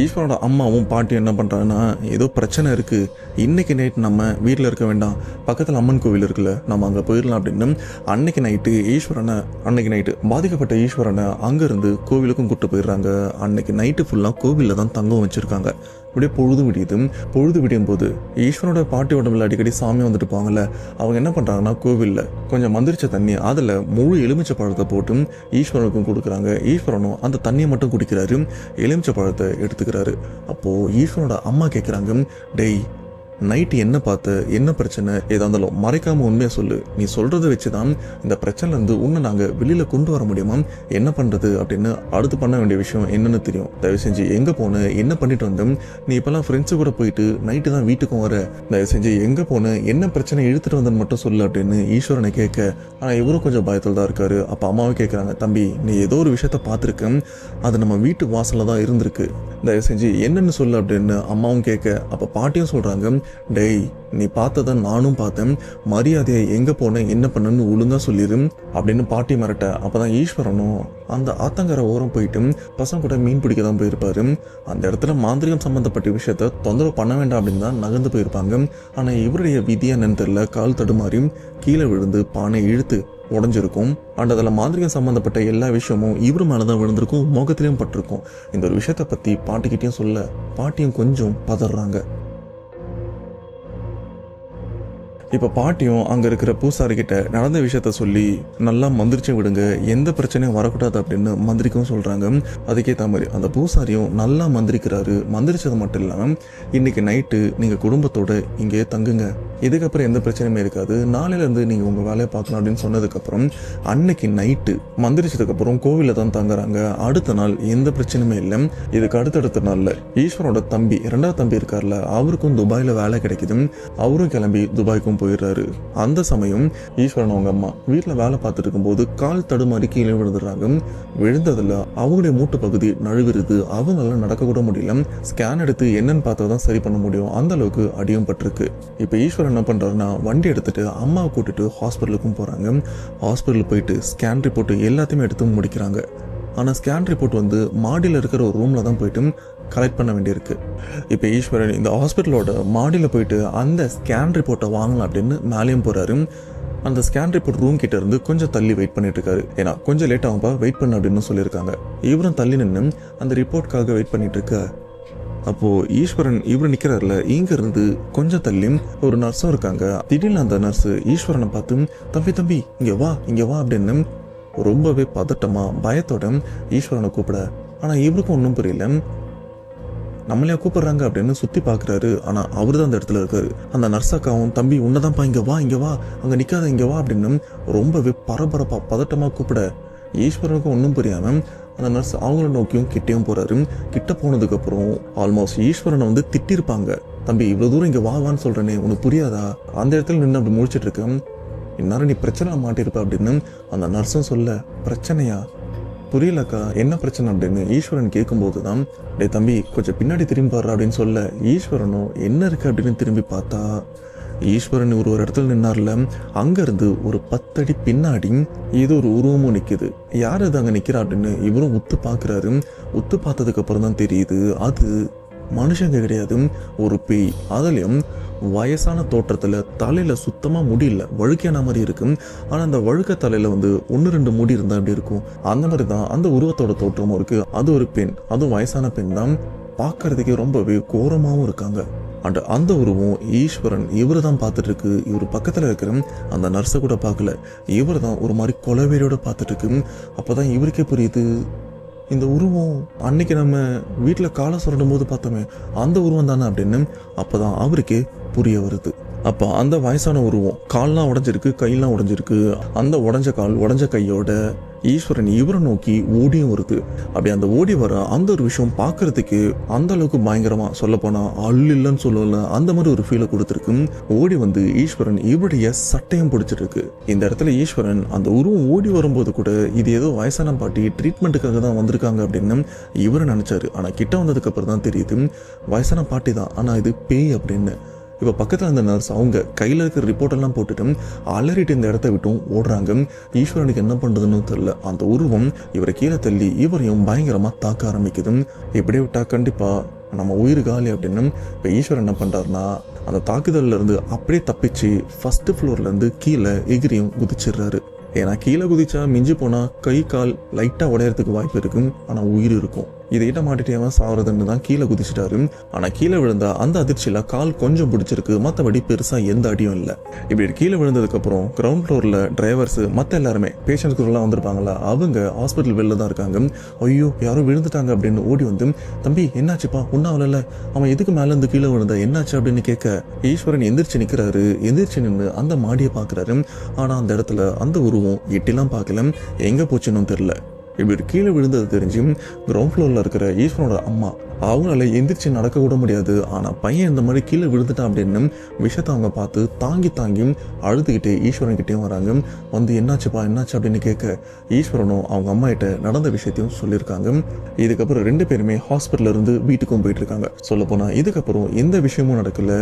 ஈஸ்வரோட அம்மாவும் பாட்டியும் என்ன பண்ணுறாங்கன்னா, ஏதோ பிரச்சனை இருக்குது, இன்னைக்கு நைட் நம்ம வீட்டில் இருக்க வேண்டாம், பக்கத்தில் அம்மன் கோவில் இருக்குல்ல நம்ம அங்கே போயிடலாம் அப்படின்னு அன்னைக்கு நைட்டு பாதிக்கப்பட்ட ஈஸ்வரனை அங்கேருந்து கோவிலுக்கும் கூப்பிட்டு போயிடுறாங்க. அன்னைக்கு நைட்டு ஃபுல்லாக கோவிலில் தான் தங்கம் வச்சுருக்காங்க. இப்படியே பொழுது விடியுது. பொழுது விடியும் போது ஈஸ்வரனோட பாட்டி உடம்புல அடிக்கடி சாமி வந்துட்டு போவாங்கல்ல, அவங்க என்ன பண்ணுறாங்கன்னா கோவிலில் கொஞ்சம் மந்திரிச்ச தண்ணி அதில் முழு எலுமிச்சை பழத்தை போட்டு ஈஸ்வரனுக்கும் கொடுக்குறாங்க. ஈஸ்வரனும் அந்த தண்ணியை மட்டும் குடிக்கிறாரு, எலுமிச்சை பழத்தை எடுத்துக்கிறாரு. அப்போது ஈஸ்வரனோட அம்மா கேட்குறாங்க, டேய் நைட்டு என்ன பார்த்த, என்ன பிரச்சனை, ஏதா இருந்தாலும் மறைக்காம உண்மையை சொல்லு, நீ சொல்றதை வச்சுதான் இந்த பிரச்சனைல இருந்து உன்னை நாங்க வெளியில கொண்டு வர முடியுமா, என்ன பண்றது அப்படின்னு அடுத்து பண்ண வேண்டிய விஷயம் என்னன்னு தெரியும், தயவு செஞ்சு எங்க போன, என்ன பண்ணிட்டு வந்தோம், நீ இப்பெல்லாம் ஃப்ரெண்ட்ஸு கூட போயிட்டு நைட்டு தான் வீட்டுக்கும் வர, தயவு செஞ்சு எங்க போன, என்ன பிரச்சனை இழுத்துட்டு வந்தேன்னு மட்டும் சொல்லு அப்படின்னு ஈஸ்வரனை கேட்க. ஆனா இவரும் கொஞ்சம் பயத்தில் தான் இருக்காரு. அப்ப அம்மாவும் கேட்கறாங்க, தம்பி நீ ஏதோ ஒரு விஷயத்த பார்த்துருக்க, அது நம்ம வீட்டு வாசல்ல தான் இருந்திருக்கு, தயவு செஞ்சு என்னன்னு சொல்லு அப்படின்னு அம்மாவும் கேட்க. அப்ப பாட்டியும் சொல்றாங்க, டேய் நீ பார்த்ததை நானும் பார்த்தேன், மரியாதையை எங்க போன என்ன பண்ணன்னு ஒழுங்கா சொல்லிடு அப்படின்னு பாட்டி மிரட்ட. அப்பதான் ஈஸ்வரனும் அந்த ஆத்தங்கரை ஓரம் போயிட்டு பசங்க கூட மீன் பிடிக்க தான் போயிருப்பாரு. அந்த இடத்துல மாந்திரிகம் சம்பந்தப்பட்ட விஷயத்த தொந்தரவு பண்ண வேண்டாம் அப்படின்னு தான் நகர்ந்து போயிருப்பாங்க. ஆனா இவருடைய விதியா என்னன்னு தெரியல, கால் தடுமாறி கீழே விழுந்து பானை இழுத்து உடஞ்சிருக்கும். அண்ட் அதில் மாந்திரிகம் சம்மந்தப்பட்ட எல்லா விஷயமும் இவரு மேலதான் விழுந்திருக்கும், முகத்திலையும் பட்டிருக்கும். இந்த ஒரு விஷயத்த பத்தி பாட்டிக்கிட்டையும் சொல்ல பாட்டியும் கொஞ்சம் பதறாங்க. இப்போ பாட்டியும் அங்கே இருக்கிற பூசாரி கிட்ட நடந்த விஷயத்த சொல்லி நல்லா மந்திரிச்சு விடுங்க, எந்த பிரச்சனையும் வரக்கூடாது அப்படின்னு மந்திரிக்கவும் சொல்கிறாங்க. அதுக்கேற்ற மாதிரி அந்த பூசாரியும் நல்லா மந்திரிக்கிறாரு. மந்திரிச்சது மட்டும் இல்லாமல் இன்னைக்கு நைட்டு நீங்கள் குடும்பத்தோட இங்கே தங்குங்க, இதுக்கப்புறம் எந்த பிரச்சனையுமே இருக்காது, நாளையிலேருந்து நீங்கள் உங்கள் வேலையை பார்க்கலாம் அப்படின்னு சொன்னதுக்கப்புறம் அன்னைக்கு நைட்டு மந்திரிச்சதுக்கப்புறம் கோவிலில் தான் தங்குறாங்க. அடுத்த நாள் எந்த பிரச்சனையுமே இல்லை. இதுக்கு அடுத்தடுத்த நாளில் ஈஸ்வரனோட தம்பி, இரண்டாவது தம்பி இருக்கார்ல, அவருக்கும் துபாயில் வேலை கிடைக்குது. அவரும் கிளம்பி துபாய்க்கும் போயிடுறாரு. அந்த சமயம் ஈஸ்வரன் அவங்க அம்மா வீட்டில் வேலை பார்த்துட்டு இருக்கும்போது கால் தடுமாறி கீழே விழுந்துடுறாங்க. விழுந்ததில் அவங்களுடைய மூட்டு பகுதி நழுவிருது. அவங்களால நடக்க கூட முடியல. ஸ்கேன் எடுத்து என்னன்னு பார்த்தா தான் சரி பண்ண முடியும், அந்த அளவுக்கு அடியும் பட்டிருக்கு. இப்போ ஈஸ்வரன் என்ன பண்ணுறாருன்னா வண்டி எடுத்துட்டு அம்மாவை கூட்டிட்டு ஹாஸ்பிட்டலுக்கும் போகிறாங்க. ஹாஸ்பிட்டல் போயிட்டு ஸ்கேன் ரிப்போர்ட் எல்லாத்தையுமே எடுத்து முடிக்கிறாங்க. ஆனால் ஸ்கேன் ரிப்போர்ட் வந்து மாடியில் இருக்கிற ஒரு ரூமில் தான் போயிட்டு கலெக்ட் பண்ண வேண்டியிருக்கு. இப்போ ஈஸ்வரன் இந்த ஹாஸ்பிட்டலோட மாடியில் போயிட்டு அந்த ஸ்கேன் ரிப்போர்ட்டை வாங்கலாம் அப்படின்னு மேலேயும் போகிறாரு. அந்த ஸ்கேன் ரிப்போர்ட் ரூம் கிட்ட இருந்து கொஞ்சம் தள்ளி வெயிட் பண்ணிட்டு இருக்காரு. ஏன்னா கொஞ்சம் லேட் ஆகும்பா, வெயிட் பண்ண அப்படின்னு சொல்லியிருக்காங்க. இவரும் தள்ளி நின்று அந்த ரிப்போர்ட்காக வெயிட் பண்ணிட்டு இருக்க. அப்போது ஈஸ்வரன் இவர் நிற்கிறாருல, இங்கேருந்து கொஞ்சம் தள்ளி ஒரு நர்ஸும் இருக்காங்க. திடீர்னு அந்த நர்ஸு ஈஸ்வரனை பார்த்து தம்பி தம்பி இங்கே வா இங்கே வா அப்படின்னு ரொம்பவே பதட்டமாக பயத்தோட ஈஸ்வரனை கூப்பிட. ஆனால் இவருக்கும் ஒன்றும் புரியல, நம்மளையா கூப்பிடுறாங்க அப்படின்னு சுற்றி பார்க்குறாரு. ஆனால் அவர் தான் அந்த இடத்துல இருக்காரு. அந்த நர்ஸாக்காவும் தம்பி உன்னதான்ப்பா இங்கே வா இங்கே வா, அங்கே நிற்காத இங்கே வா அப்படின்னு ரொம்பவே பரபரப்பாக பதட்டமாக கூப்பிட ஈஸ்வரனுக்கும் ஒன்றும் புரியாமல் அந்த நர்ஸ் அவங்கள நோக்கியும் கிட்டேயும் போகிறாரு. கிட்ட போனதுக்கப்புறம் ஆல்மோஸ்ட் ஈஸ்வரனை வந்து திட்டிருப்பாங்க. தம்பி இவ்வளோ தூரம் இங்கே வான்னு சொல்கிறேனே, உனக்கு புரியாதா? அந்த இடத்துல நின்று அப்படி முடிச்சிட்டு இருக்கேன், இந்நேரம் நீ பிரச்சனை மாட்டிருப்ப அப்படின்னு அந்த நர்ஸும் சொல்ல. பிரச்சனையா? புரியலக்கா, என்ன பிரச்சனை அப்படின்னு ஈஸ்வரன் கேட்கும்போது தான், டே தம்பி கொஞ்சம் பின்னாடி திரும்பி பாடுறா அப்படின்னு சொல்ல ஈஸ்வரனும் என்ன இருக்கு அப்படின்னு திரும்பி பார்த்தா ஈஸ்வரன் ஒரு இடத்துல நின்னார்ல, அங்கேருந்து ஒரு 10 அடி பின்னாடி ஏதோ ஒரு உருவமும் நிற்குது. யார் அது அங்கே நிற்கிறா அப்படின்னு இவரும் உத்து பார்க்குறாரு. உத்து பார்த்ததுக்கு அப்புறம் தான் தெரியுது அது மனுஷங்க கிடையாது, ஒரு பேய். அதுலேயும் வயசான தோற்றத்தில், தலையில் சுத்தமாக முடியல, வழுக்கையான மாதிரி இருக்கு. ஆனால் அந்த வழுக்க தலையில் வந்து 1-2 முடி இருந்தால் அப்படி இருக்கும். அந்த மாதிரி தான் அந்த உருவத்தோட தோற்றமும் இருக்குது. அது ஒரு பெண், அதுவும் வயசான பெண் தான். பார்க்கறதுக்கே ரொம்பவே கோரமாகவும் இருக்காங்க. அண்ட் அந்த உருவம் ஈஸ்வரன் இவர் தான் பார்த்துட்டு இருக்கு. இவர் பக்கத்தில் இருக்கிற அந்த நர்ஸை கூட பார்க்கல, இவர் தான் ஒரு மாதிரி கொலவேரியோட பார்த்துட்டு இருக்கு. அப்போ தான் இவருக்கே புரியுது, இந்த உருவம் அன்னைக்கு நம்ம வீட்டில் காலை சுரண்டும் போது பார்த்தோமே அந்த உருவம் தானே அப்படின்னு. அப்போ தான் அவருக்கே புரிய வருது. அப்போ அந்த வயசான உருவம் கால்லாம் உடஞ்சிருக்கு, கையெல்லாம் உடஞ்சிருக்கு. அந்த உடஞ்ச கால் உடஞ்ச கையோட ஈஸ்வரன் இவரை நோக்கி ஓடியும் வருது. அப்படி அந்த ஓடி வர அந்த ஒரு விஷயம் பார்க்கறதுக்கு அந்த அளவுக்கு பயங்கரமாக, சொல்லப்போனால் இல்லைன்னு சொல்லல, அந்த மாதிரி ஒரு ஃபீலை கொடுத்துருக்கு. ஓடி வந்து ஈஸ்வரன் இவருடைய சட்டையும் பிடிச்சிருக்கு. இந்த இடத்துல ஈஸ்வரன் அந்த உருவம் ஓடி வரும்போது கூட இது ஏதோ வயசான பாட்டி ட்ரீட்மெண்ட்டுக்காக தான் வந்திருக்காங்க அப்படின்னு இவர் நினச்சாரு. ஆனால் கிட்ட வந்ததுக்கு அப்புறம் தான் தெரியுது வயசான பாட்டி தான், ஆனால் இது பேய் அப்படின்னு. இப்போ பக்கத்தில் இருந்த நர்ஸ் அவங்க கையில் இருக்கிற ரிப்போர்ட்டெல்லாம் போட்டுட்டு அலறிட்டு இந்த இடத்த விட்டும் ஓடுறாங்க. ஈஸ்வரனுக்கு என்ன பண்ணுறதுன்னு தெரியல. அந்த உருவம் இவரை கீழே தள்ளி இவரையும் பயங்கரமாக தாக்க ஆரம்பிக்குது. இப்படியே விட்டா கண்டிப்பாக நம்ம உயிர் காலி அப்படின்னு இப்போ ஈஸ்வரன் என்ன பண்ணுறாருனா அந்த தாக்குதல்லேருந்து அப்படியே தப்பிச்சு ஃபஸ்ட்டு ஃப்ளோர்லேருந்து கீழே எகிரியும் குதிச்சிடுறாரு. ஏன்னா கீழே குதிச்சா மிஞ்சி போனால் கை கால் லைட்டாக உடையறதுக்கு வாய்ப்பு இருக்கும், ஆனால் உயிர் இருக்கும். இதையிட்ட மாட்டிட்டேவன் சாவறதுன்னு தான் கீழே குதிச்சிட்டாரு. ஆனால் கீழே விழுந்தா அந்த அதிர்ச்சியில் கால் கொஞ்சம் பிடிச்சிருக்கு, மற்றபடி பெருசாக எந்த அடியும் இல்லை. இப்படி கீழே விழுந்ததுக்கப்புறம் கிரவுண்ட் ஃப்ளோரில் டிரைவர்ஸு மற்ற எல்லாருமே பேஷண்ட்ஸ்குள்ளலாம் வந்திருப்பாங்களா, அவங்க ஹாஸ்பிட்டல் வெளில தான் இருக்காங்க. ஐயோ யாரும் விழுந்துட்டாங்க அப்படின்னு ஓடி வந்து, தம்பி என்னாச்சுப்பா, ஒன்றாவல, அவன் எதுக்கு மேலேருந்து கீழே விழுந்தா என்னாச்சு அப்படின்னு கேட்க ஈஸ்வரன் எந்திரிச்சு நிற்கிறாரு. எந்திரிச்சு நின்று அந்த மாடியை பார்க்குறாரு. ஆனால் அந்த இடத்துல அந்த உருவம் எட்டிலாம் பார்க்கல, எங்கே போச்சுன்னு தெரில. இப்படி கீழே விழுந்தது தெரிஞ்சு கிரவுண்ட் ஃப்ளோரில் இருக்கிற ஈஸ்வரனோட அம்மா அவங்களால எந்திரிச்சு நடக்க கூட முடியாது. ஆனால் பையன் இந்த மாதிரி கீழே விழுந்துட்டான் அப்படின்னு விஷயத்தை அவங்க பார்த்து தாங்கி அழுதுகிட்டே ஈஸ்வரன்கிட்டையும் வராங்க. வந்து என்னாச்சுப்பா என்னாச்சு அப்படின்னு கேட்க ஈஸ்வரனும் அவங்க அம்மா கிட்ட நடந்த விஷயத்தையும் சொல்லியிருக்காங்க. இதுக்கப்புறம் 2 பேருமே ஹாஸ்பிட்டல்ல இருந்து வீட்டுக்கும் போயிட்டு இருக்காங்க. சொல்லப்போனால் இதுக்கப்புறம் எந்த விஷயமும் நடக்கல.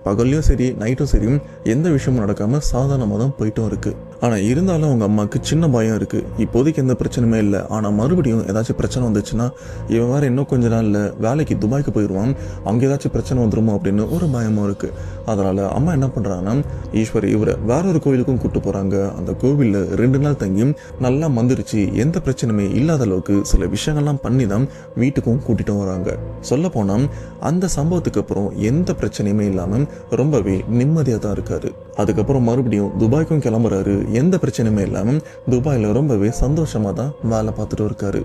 பகல்லையும் சரி நைட்டும் சரி எந்த விஷயமும் நடக்காமல் சாதாரணமாக தான் போயிட்டும் இருக்குது. ஆனால் இருந்தாலும் அவங்க அம்மாவுக்கு சின்ன பயம் இருக்குது. இப்போதைக்கு எந்த பிரச்சனையுமே இல்லை, ஆனால் மறுபடியும் ஏதாச்சும் பிரச்சனை வந்துச்சுன்னா இவன் வேறு இன்னும் கொஞ்ச நாளில் வேலைக்கு துபாய்க்கு போயிடுவான், அங்கே ஏதாச்சும் பிரச்சனை வந்துருமோ அப்படின்னு ஒரு பயமும் இருக்குது. அதனால் அம்மா என்ன பண்ணுறாங்கன்னா ஈஸ்வர் இவரை வேற ஒரு கோவிலுக்கும் கூப்பிட்டு போகிறாங்க. அந்த கோவிலில் 2 நாள் தங்கி நல்லா மந்திரிச்சு எந்த பிரச்சனையுமே இல்லாத அளவுக்கு சில விஷயங்கள்லாம் பண்ணி தான் வீட்டுக்கும் கூட்டிகிட்டும் வராங்க. சொல்லப்போனால் அந்த சம்பவத்துக்கு அப்புறம் எந்த பிரச்சனையுமே இல்லாமல் ரொம்பவே நிம்மதியாக தான் இருக்காரு. அதுக்கப்புறம் மறுபடியும் துபாய்க்கும் கிளம்புறாரு. எந்த பிரச்சனையுமே இல்லாமல் துபாயில் ரொம்பவே சந்தோஷமாக தான் வேலை பார்த்துட்டு இருக்காரு.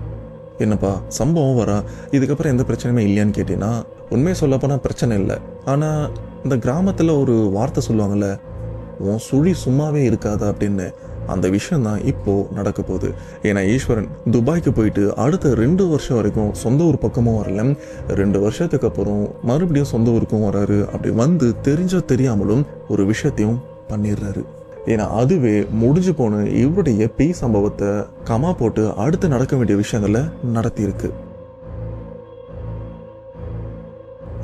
என்னப்பா சம்பவம் வரா, இதுக்கப்புறம் எந்த பிரச்சனையுமே இல்லையான்னு கேட்டீங்கன்னா, உண்மையை சொல்லப்போனால் பிரச்சனை இல்லை. ஆனால் இந்த கிராமத்தில் ஒரு வார்த்தை சொல்லுவாங்கள்ல, உன் சுழி சும்மாவே இருக்காதா அப்படின்னு, அந்த விஷயம் தான் இப்போ நடக்க போகுது. ஏன்னா ஈஸ்வரன் துபாய்க்கு போயிட்டு அடுத்த 2 வருஷம் வரைக்கும் சொந்த ஊர் பக்கமும் வரல. 2 வருஷத்துக்கு அப்புறம் மறுபடியும் சொந்த ஊருக்கும் வராரு. அப்படி வந்து தெரிஞ்சோ தெரியாமலும் ஒரு விஷயத்தையும் பண்ணிடுறாரு. ஏன்னா அதுவே முடிஞ்சு போன இவருடைய பேய் சம்பவத்தை கமா போட்டு அடுத்து நடக்க வேண்டிய விஷயங்களை நடத்தியிருக்கு.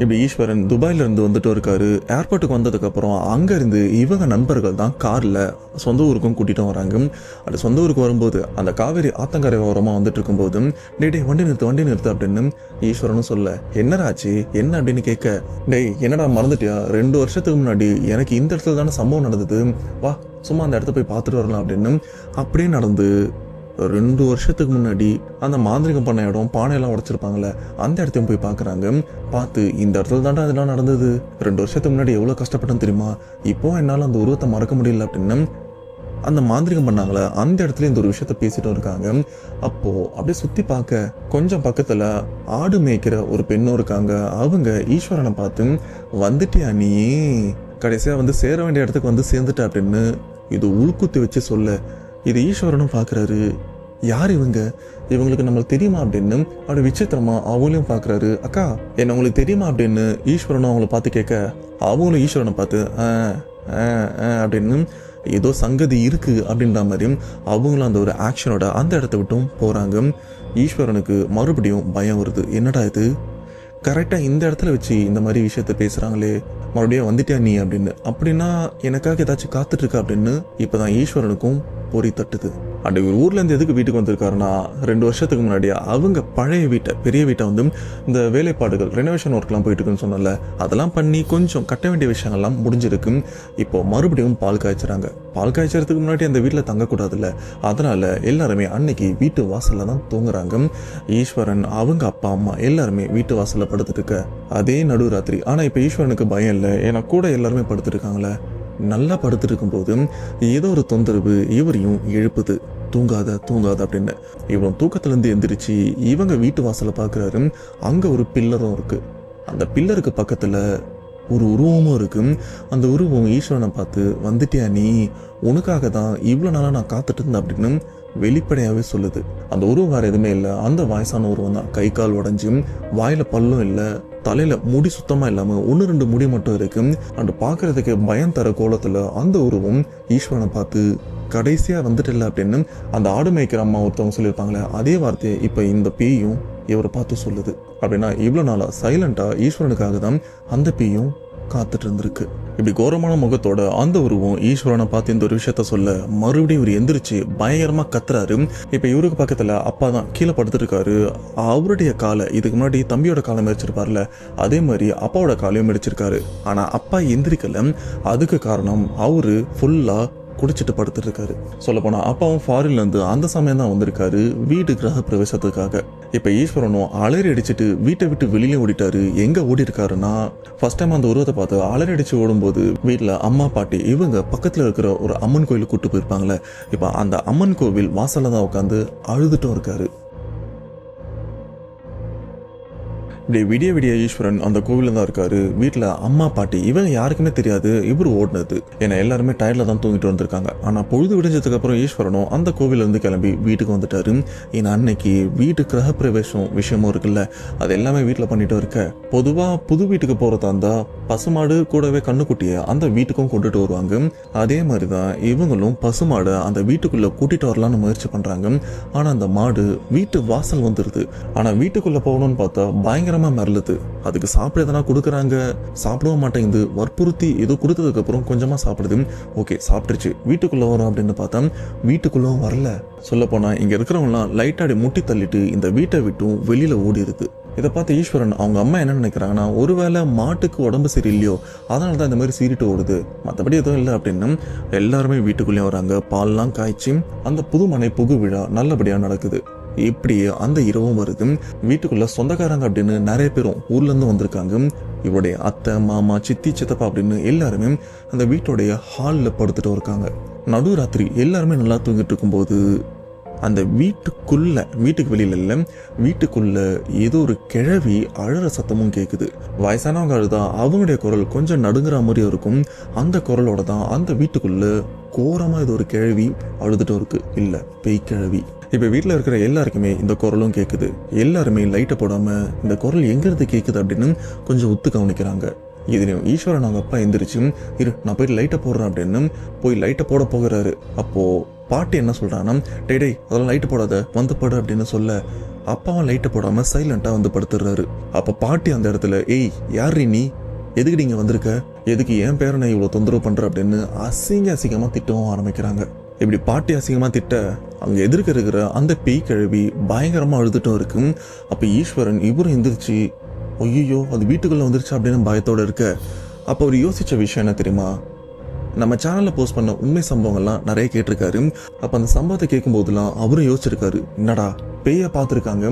இப்படி ஈஸ்வரன் துபாயில இருந்து வந்துட்டு இருக்காரு. ஏர்போர்ட்டுக்கு வந்ததுக்கு அப்புறம் அங்க இருந்து இவங்க நண்பர்கள் தான் கார்ல சொந்த ஊருக்கும் கூட்டிட்டு வராங்க. அது சொந்த ஊருக்கு வரும்போது அந்த காவேரி ஆத்தங்கரை ஓரமா வந்துட்டு இருக்கும்போது, டேய் வண்டி நிறுத்து அப்படின்னு ஈஸ்வரனும் சொல்ல, என்னராச்சு என்ன அப்படின்னு கேட்க, டேய் என்னடா மறந்துட்டியா, 2 வருஷத்துக்கு முன்னாடி எனக்கு இந்த இடத்துல தானே சம்பவம் நடந்தது, வா சும்மா அந்த இடத்த போய் பார்த்துட்டு வரலாம் அப்படின்னு. அப்படியே நடந்து 2 வருஷத்துக்கு முன்னாடி அந்த மாந்திரிகம் பண்ண இடம் பானையெல்லாம் உடைச்சிருப்பாங்கல்ல, அந்த இடத்தையும் போய் பார்க்குறாங்க. பார்த்து இந்த இடத்துல தாண்டா அதெல்லாம் நடந்தது, 2 வருஷத்துக்கு முன்னாடி எவ்வளோ கஷ்டப்பட்டேன்னு தெரியுமா, இப்போ என்னால் அந்த உருவத்தை மறக்க முடியல அப்படின்னு அந்த மாந்திரிகம் பண்ணாங்களே அந்த இடத்துல இந்த ஒரு விஷயத்த பேசிட்டும் இருக்காங்க. அப்போ அப்படியே சுற்றி பார்க்க கொஞ்சம் பக்கத்தில் ஆடு மேய்க்கிற ஒரு பெண்ணும் இருக்காங்க. அவங்க ஈஸ்வரனை பார்த்து, வந்துட்டியா நீ, கடைசியாக வந்து சேர வேண்டிய இடத்துக்கு வந்து சேர்ந்துட்ட அப்படின்னு இது உள்குத்தி வச்சு சொல்ல, இது ஈஸ்வரனும் பார்க்குறாரு. யார் இவங்களுக்கு நம்மளுக்கு தெரியுமா அப்படின்னு அப்படி விசித்திரமா அவங்களையும் பார்க்குறாரு. அக்கா என்ன உங்களுக்கு தெரியுமா அப்படின்னு ஈஸ்வரனும் அவங்கள பார்த்து கேட்க, அவங்களும் ஈஸ்வரனை பார்த்து அப்படின்னு ஏதோ சங்கதி இருக்கு அப்படின்ற மாதிரியும் அவங்களும் அந்த ஒரு ஆக்ஷனோட அந்த இடத்த விட்டும் போகிறாங்க. ஈஸ்வரனுக்கு மறுபடியும் பயம் வருது. என்னடா இது, கரெக்டாக இந்த இடத்துல வச்சு இந்த மாதிரி விஷயத்த பேசுகிறாங்களே, மறுபடியும் வந்துட்டியா நீ அப்படின்னு, அப்படின்னா எனக்காக ஏதாச்சும் காத்துட்ருக்கா அப்படின்னு இப்போ தான் ஈஸ்வரனுக்கும் பொறி தட்டுது. அண்ட் இவர் ஊர்லேருந்து எதுக்கு வீட்டுக்கு வந்திருக்காருன்னா, 2 வருஷத்துக்கு முன்னாடி அவங்க பழைய வீட்டை பெரிய வீட்டை வந்து இந்த வேலைப்பாடுகள் ரெனோவேஷன் ஒர்க்லாம் போயிட்டு இருக்குன்னு சொன்னல, அதெல்லாம் பண்ணி கொஞ்சம் கட்ட வேண்டிய விஷயங்கள்லாம் முடிஞ்சிருக்கு. இப்போ மறுபடியும் பால் காய்ச்சுறாங்க. பால் காய்ச்சறதுக்கு முன்னாடி அந்த வீட்டில் தங்கக்கூடாதுல்ல, அதனால எல்லாருமே அன்னைக்கு வீட்டு வாசலில் தான் தூங்குறாங்க. ஈஸ்வரன் அவங்க அப்பா அம்மா எல்லாருமே வீட்டு வாசலில் படுத்துட்டு இருக்க அதே நடுராத்திரி. ஆனால் இப்போ ஈஸ்வரனுக்கு பயம் இல்லை, ஏன்னா கூட எல்லாருமே படுத்துட்டு இருக்காங்களே. நல்லா படுத்துட்டு இருக்கும்போது ஏதோ ஒரு தொந்தரவு இவரையும் எழுப்புது, தூங்காத அப்படின்னு. இவரும் தூக்கத்திலேருந்து எந்திரிச்சு இவங்க வீட்டு வாசலை பார்க்குறாரு. அங்கே ஒரு பில்லரும் இருக்கு. அந்த பில்லருக்கு பக்கத்தில் ஒரு உருவமும் இருக்கு. அந்த உருவம் ஈஸ்வரனை பார்த்து, வந்துட்டியா நீ, உனக்காக தான் இவ்வளோ நாளாக நான் காத்துட்டு இருந்தேன் அப்படின்னு வெளிப்படையாகவே சொல்லுது. அந்த உருவம் வேறு எதுவுமே இல்லை, அந்த வயசான உருவம் தான். கை கால் உடஞ்சி, வாயில் பல்லும் இல்லை, தலையில் முடி சுத்தமாக இல்லாமல் 1-2 முடி மட்டும் இருக்கு. அண்ட் பார்க்குறதுக்கு பயம் தர கோலத்தில் அந்த உருவம் ஈஸ்வரனை பார்த்து, கடைசியாக வந்துட்டு இல்லை அப்படின்னு அந்த ஆடு மேய்க்கிற அம்மா ஒருத்தவங்க சொல்லியிருப்பாங்களே, அதே வார்த்தையை இப்போ இந்த பேயும் இவரை பார்த்து சொல்லுது. அப்படின்னா இவ்வளோ நாளாக சைலண்டாக ஈஸ்வரனுக்காக தான் அந்த பேயும் காத்துட்டு இருந்திருக்கு. இப்படி கோரமான முகத்தோட அந்த உருவம் ஈஸ்வரனை பார்த்து இந்த ஒரு விஷயத்த சொல்ல, மறுபடியும் இவர் எந்திரிச்சு பயங்கரமா கத்துறாரு. இப்ப இவருக்கு பக்கத்துல அப்பா தான் கீழே படுத்துட்டு இருக்காரு. அவருடைய காலை இதுக்கு முன்னாடி தம்பியோட காலை மிதிச்சிருப்பார்ல, அதே மாதிரி அப்பாவோட காலையும் மிதிச்சிருக்காரு. ஆனா அப்பா எந்திரிக்கல. அதுக்கு காரணம் அவரு ஃபுல்லா குடிச்சிட்டு படுத்துட்டு இருக்காரு. சொல்ல போனா அப்பாவும் ஃபாரின்ல இருந்து அந்த சமயம் தான் வந்திருக்காரு வீடு கிரக பிரவேசத்துக்காக. இப்ப ஈஸ்வரனும் அலறி அடிச்சுட்டு வீட்டை விட்டு வெளியே ஓடிட்டாரு. எங்க ஓடி இருக்காருன்னா, ஃபர்ஸ்ட் டைம் அந்த உருவத்தை பார்த்து அலறி அடிச்சு ஓடும்போது வீட்டுல அம்மா பாட்டி இவங்க பக்கத்துல இருக்கிற ஒரு அம்மன் கோயிலுக்கு கூட்டு போயிருப்பாங்களே, இப்ப அந்த அம்மன் கோவில் வாசல்ல தான் உட்காந்து அழுதுட்டும் இருக்காரு. இப்படி விடிய ஈஸ்வரன் அந்த கோவிலில் தான் இருக்காரு. வீட்டில் அம்மா பாட்டி இவங்க யாருக்குமே தெரியாது இவர் ஓடினது. ஏன்னா எல்லாருமே டயர்ல தான் தூங்கிட்டு வந்திருக்காங்க. ஆனால் பொழுது விடிஞ்சதுக்கு அப்புறம் ஈஸ்வரனும் அந்த கோவிலிருந்து கிளம்பி வீட்டுக்கு வந்துட்டாரு. ஏன்னா அன்னைக்கு வீட்டு கிரக பிரவேசம் விஷயமும் இருக்குல்ல, அது எல்லாமே வீட்டில் பண்ணிட்டு இருக்க. பொதுவாக புது வீட்டுக்கு போகிறதா இருந்தால் பசுமாடு கூடவே கண்ணுக்குட்டியை அந்த வீட்டுக்கும் கொண்டுட்டு வருவாங்க. அதே மாதிரி தான் இவங்களும் பசுமாடை அந்த வீட்டுக்குள்ளே கூட்டிட்டு வரலான்னு முயற்சி பண்ணுறாங்க. ஆனால் அந்த மாடு வீட்டு வாசல் வந்துடுது. ஆனால் வீட்டுக்குள்ளே போகணும்னு பார்த்தா பயங்கரமாக மறலுது. அதுக்கு சாப்பிட எதனா கொடுக்குறாங்க, சாப்பிடவும் மாட்டேங்குது. வற்புறுத்தி ஏதோ கொடுத்ததுக்கு அப்புறம் கொஞ்சமா சாப்பிடுது. ஓகே சாப்பிட்டுருச்சு, வீட்டுக்குள்ள வரும் அப்படின்னு பார்த்தா வீட்டுக்குள்ளவும் வரல. சொல்ல போனா இங்க இருக்கிறவங்கலாம் லைட்டாடி முட்டி தள்ளிட்டு இந்த வீட்டை விட்டும் வெளியில ஓடி இருக்கு. இதை பார்த்து ஈஸ்வரன் அவங்க அம்மா என்ன நினைக்கிறாங்கன்னா, ஒருவேளை மாட்டுக்கு உடம்பு சரியில்லையோ அதனால தான் இந்த மாதிரி சீரிட்டு ஓடுது, மற்றபடி எதுவும் இல்லை அப்படின்னு எல்லாருமே வீட்டுக்குள்ளேயும் வராங்க. பால்லாம் காய்ச்சி அந்த புதுமனை புகு விழா நல்லபடியா நடக்குது. இப்படியே அந்த இரவும் வருது. வீட்டுக்குள்ள சொந்தக்காரங்க அப்படின்னு நிறைய பேரும் ஊர்ல இருந்து வந்திருக்காங்க. இவருடைய அத்தை மாமா சித்தி சித்தப்பா அப்படின்னு எல்லாருமே அந்த வீட்டுடைய ஹாலில் படுத்துட்டு இருக்காங்க. நடுராத்திரி எல்லாருமே நல்லா தூங்கிட்டு இருக்கும்போது அந்த வீட்டுக்கு வெளியில இல்லை, வீட்டுக்குள்ள ஏதோ ஒரு கிழவி அழற சத்தமும் கேட்குது. வயசானவங்க அழுதா அவங்களுடைய குரல் கொஞ்சம் நடுங்குற மாதிரியும் இருக்கும். அந்த குரலோட தான் அந்த வீட்டுக்குள்ள கோரமா ஏதோ ஒரு கிழவி அழுதுட்டும் இருக்கு. இல்ல, பேய் கிழவி. இப்ப வீட்டுல இருக்கிற எல்லாருக்குமே இந்த குரலும் கேட்குது. எல்லாருமே லைட்டை போடாம இந்த குரல் எங்கிருந்து கேட்குது அப்படின்னு கொஞ்சம் உத்து கவனிக்கிறாங்க. இதுலையும் ஈஸ்வரன் அவங்க அப்பா எந்திரிச்சு, இரு நான் போயிட்டு லைட்டை போடுறேன் அப்படின்னு போய் லைட்டை போட போகிறாரு. அப்போ பாட்டி என்ன சொல்றான்னா, டே அதெல்லாம் லைட்டு போடாத, வந்து படு அப்படின்னு சொல்ல அப்பாவும் லைட்டை போடாம சைலண்டா வந்து படுத்துடுறாரு. அப்ப பாட்டி அந்த இடத்துல, ஏய் யாரு நீ, எதுக்கு நீங்க வந்திருக்க, எதுக்கு என் பேரனை இவ்வளவு தொந்தரவு பண்ற அப்படின்னு அசிங்கமா திட்டவும் ஆரம்பிக்கிறாங்க. இப்படி பாட்டி அசிங்கமா திட்ட அங்க எதிர்க்க இருக்கிற அந்த பேய் கிழவி பயங்கரமா அழுதுட்டும் இருக்கு. அப்ப ஈஸ்வரன் இவரும் எந்திரிச்சு, ஐயோ அது வீட்டுக்குள்ள வந்துருச்சு அப்படின்னு பயத்தோட இருக்க. அப்போ அவர் யோசிச்ச விஷயம் என்ன தெரியுமா, நம்ம சேனல்ல போஸ்ட் பண்ண உண்மை சம்பவங்கள்லாம் நிறைய கேட்டிருக்காரு. அப்ப அந்த சம்பவத்தை கேட்கும் போதெல்லாம் அவரும் யோசிச்சிருக்காரு, என்னடா பேய பார்த்துருக்காங்க,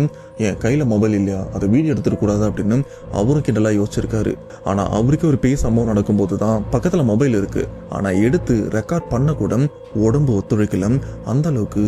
என் கையில மொபைல் இல்லையா, அதை வீடியோ எடுத்துடக்கூடாது அப்படின்னு அவரும் கிண்டலா யோசிச்சிருக்காரு. ஆனா அவருக்கு ஒரு பேய் சம்பவம் நடக்கும்போது தான் பக்கத்துல மொபைல் இருக்கு, ஆனா எடுத்து ரெக்கார்ட் பண்ண கூட உடம்பு ஒத்துழைக்கல, அந்த அளவுக்கு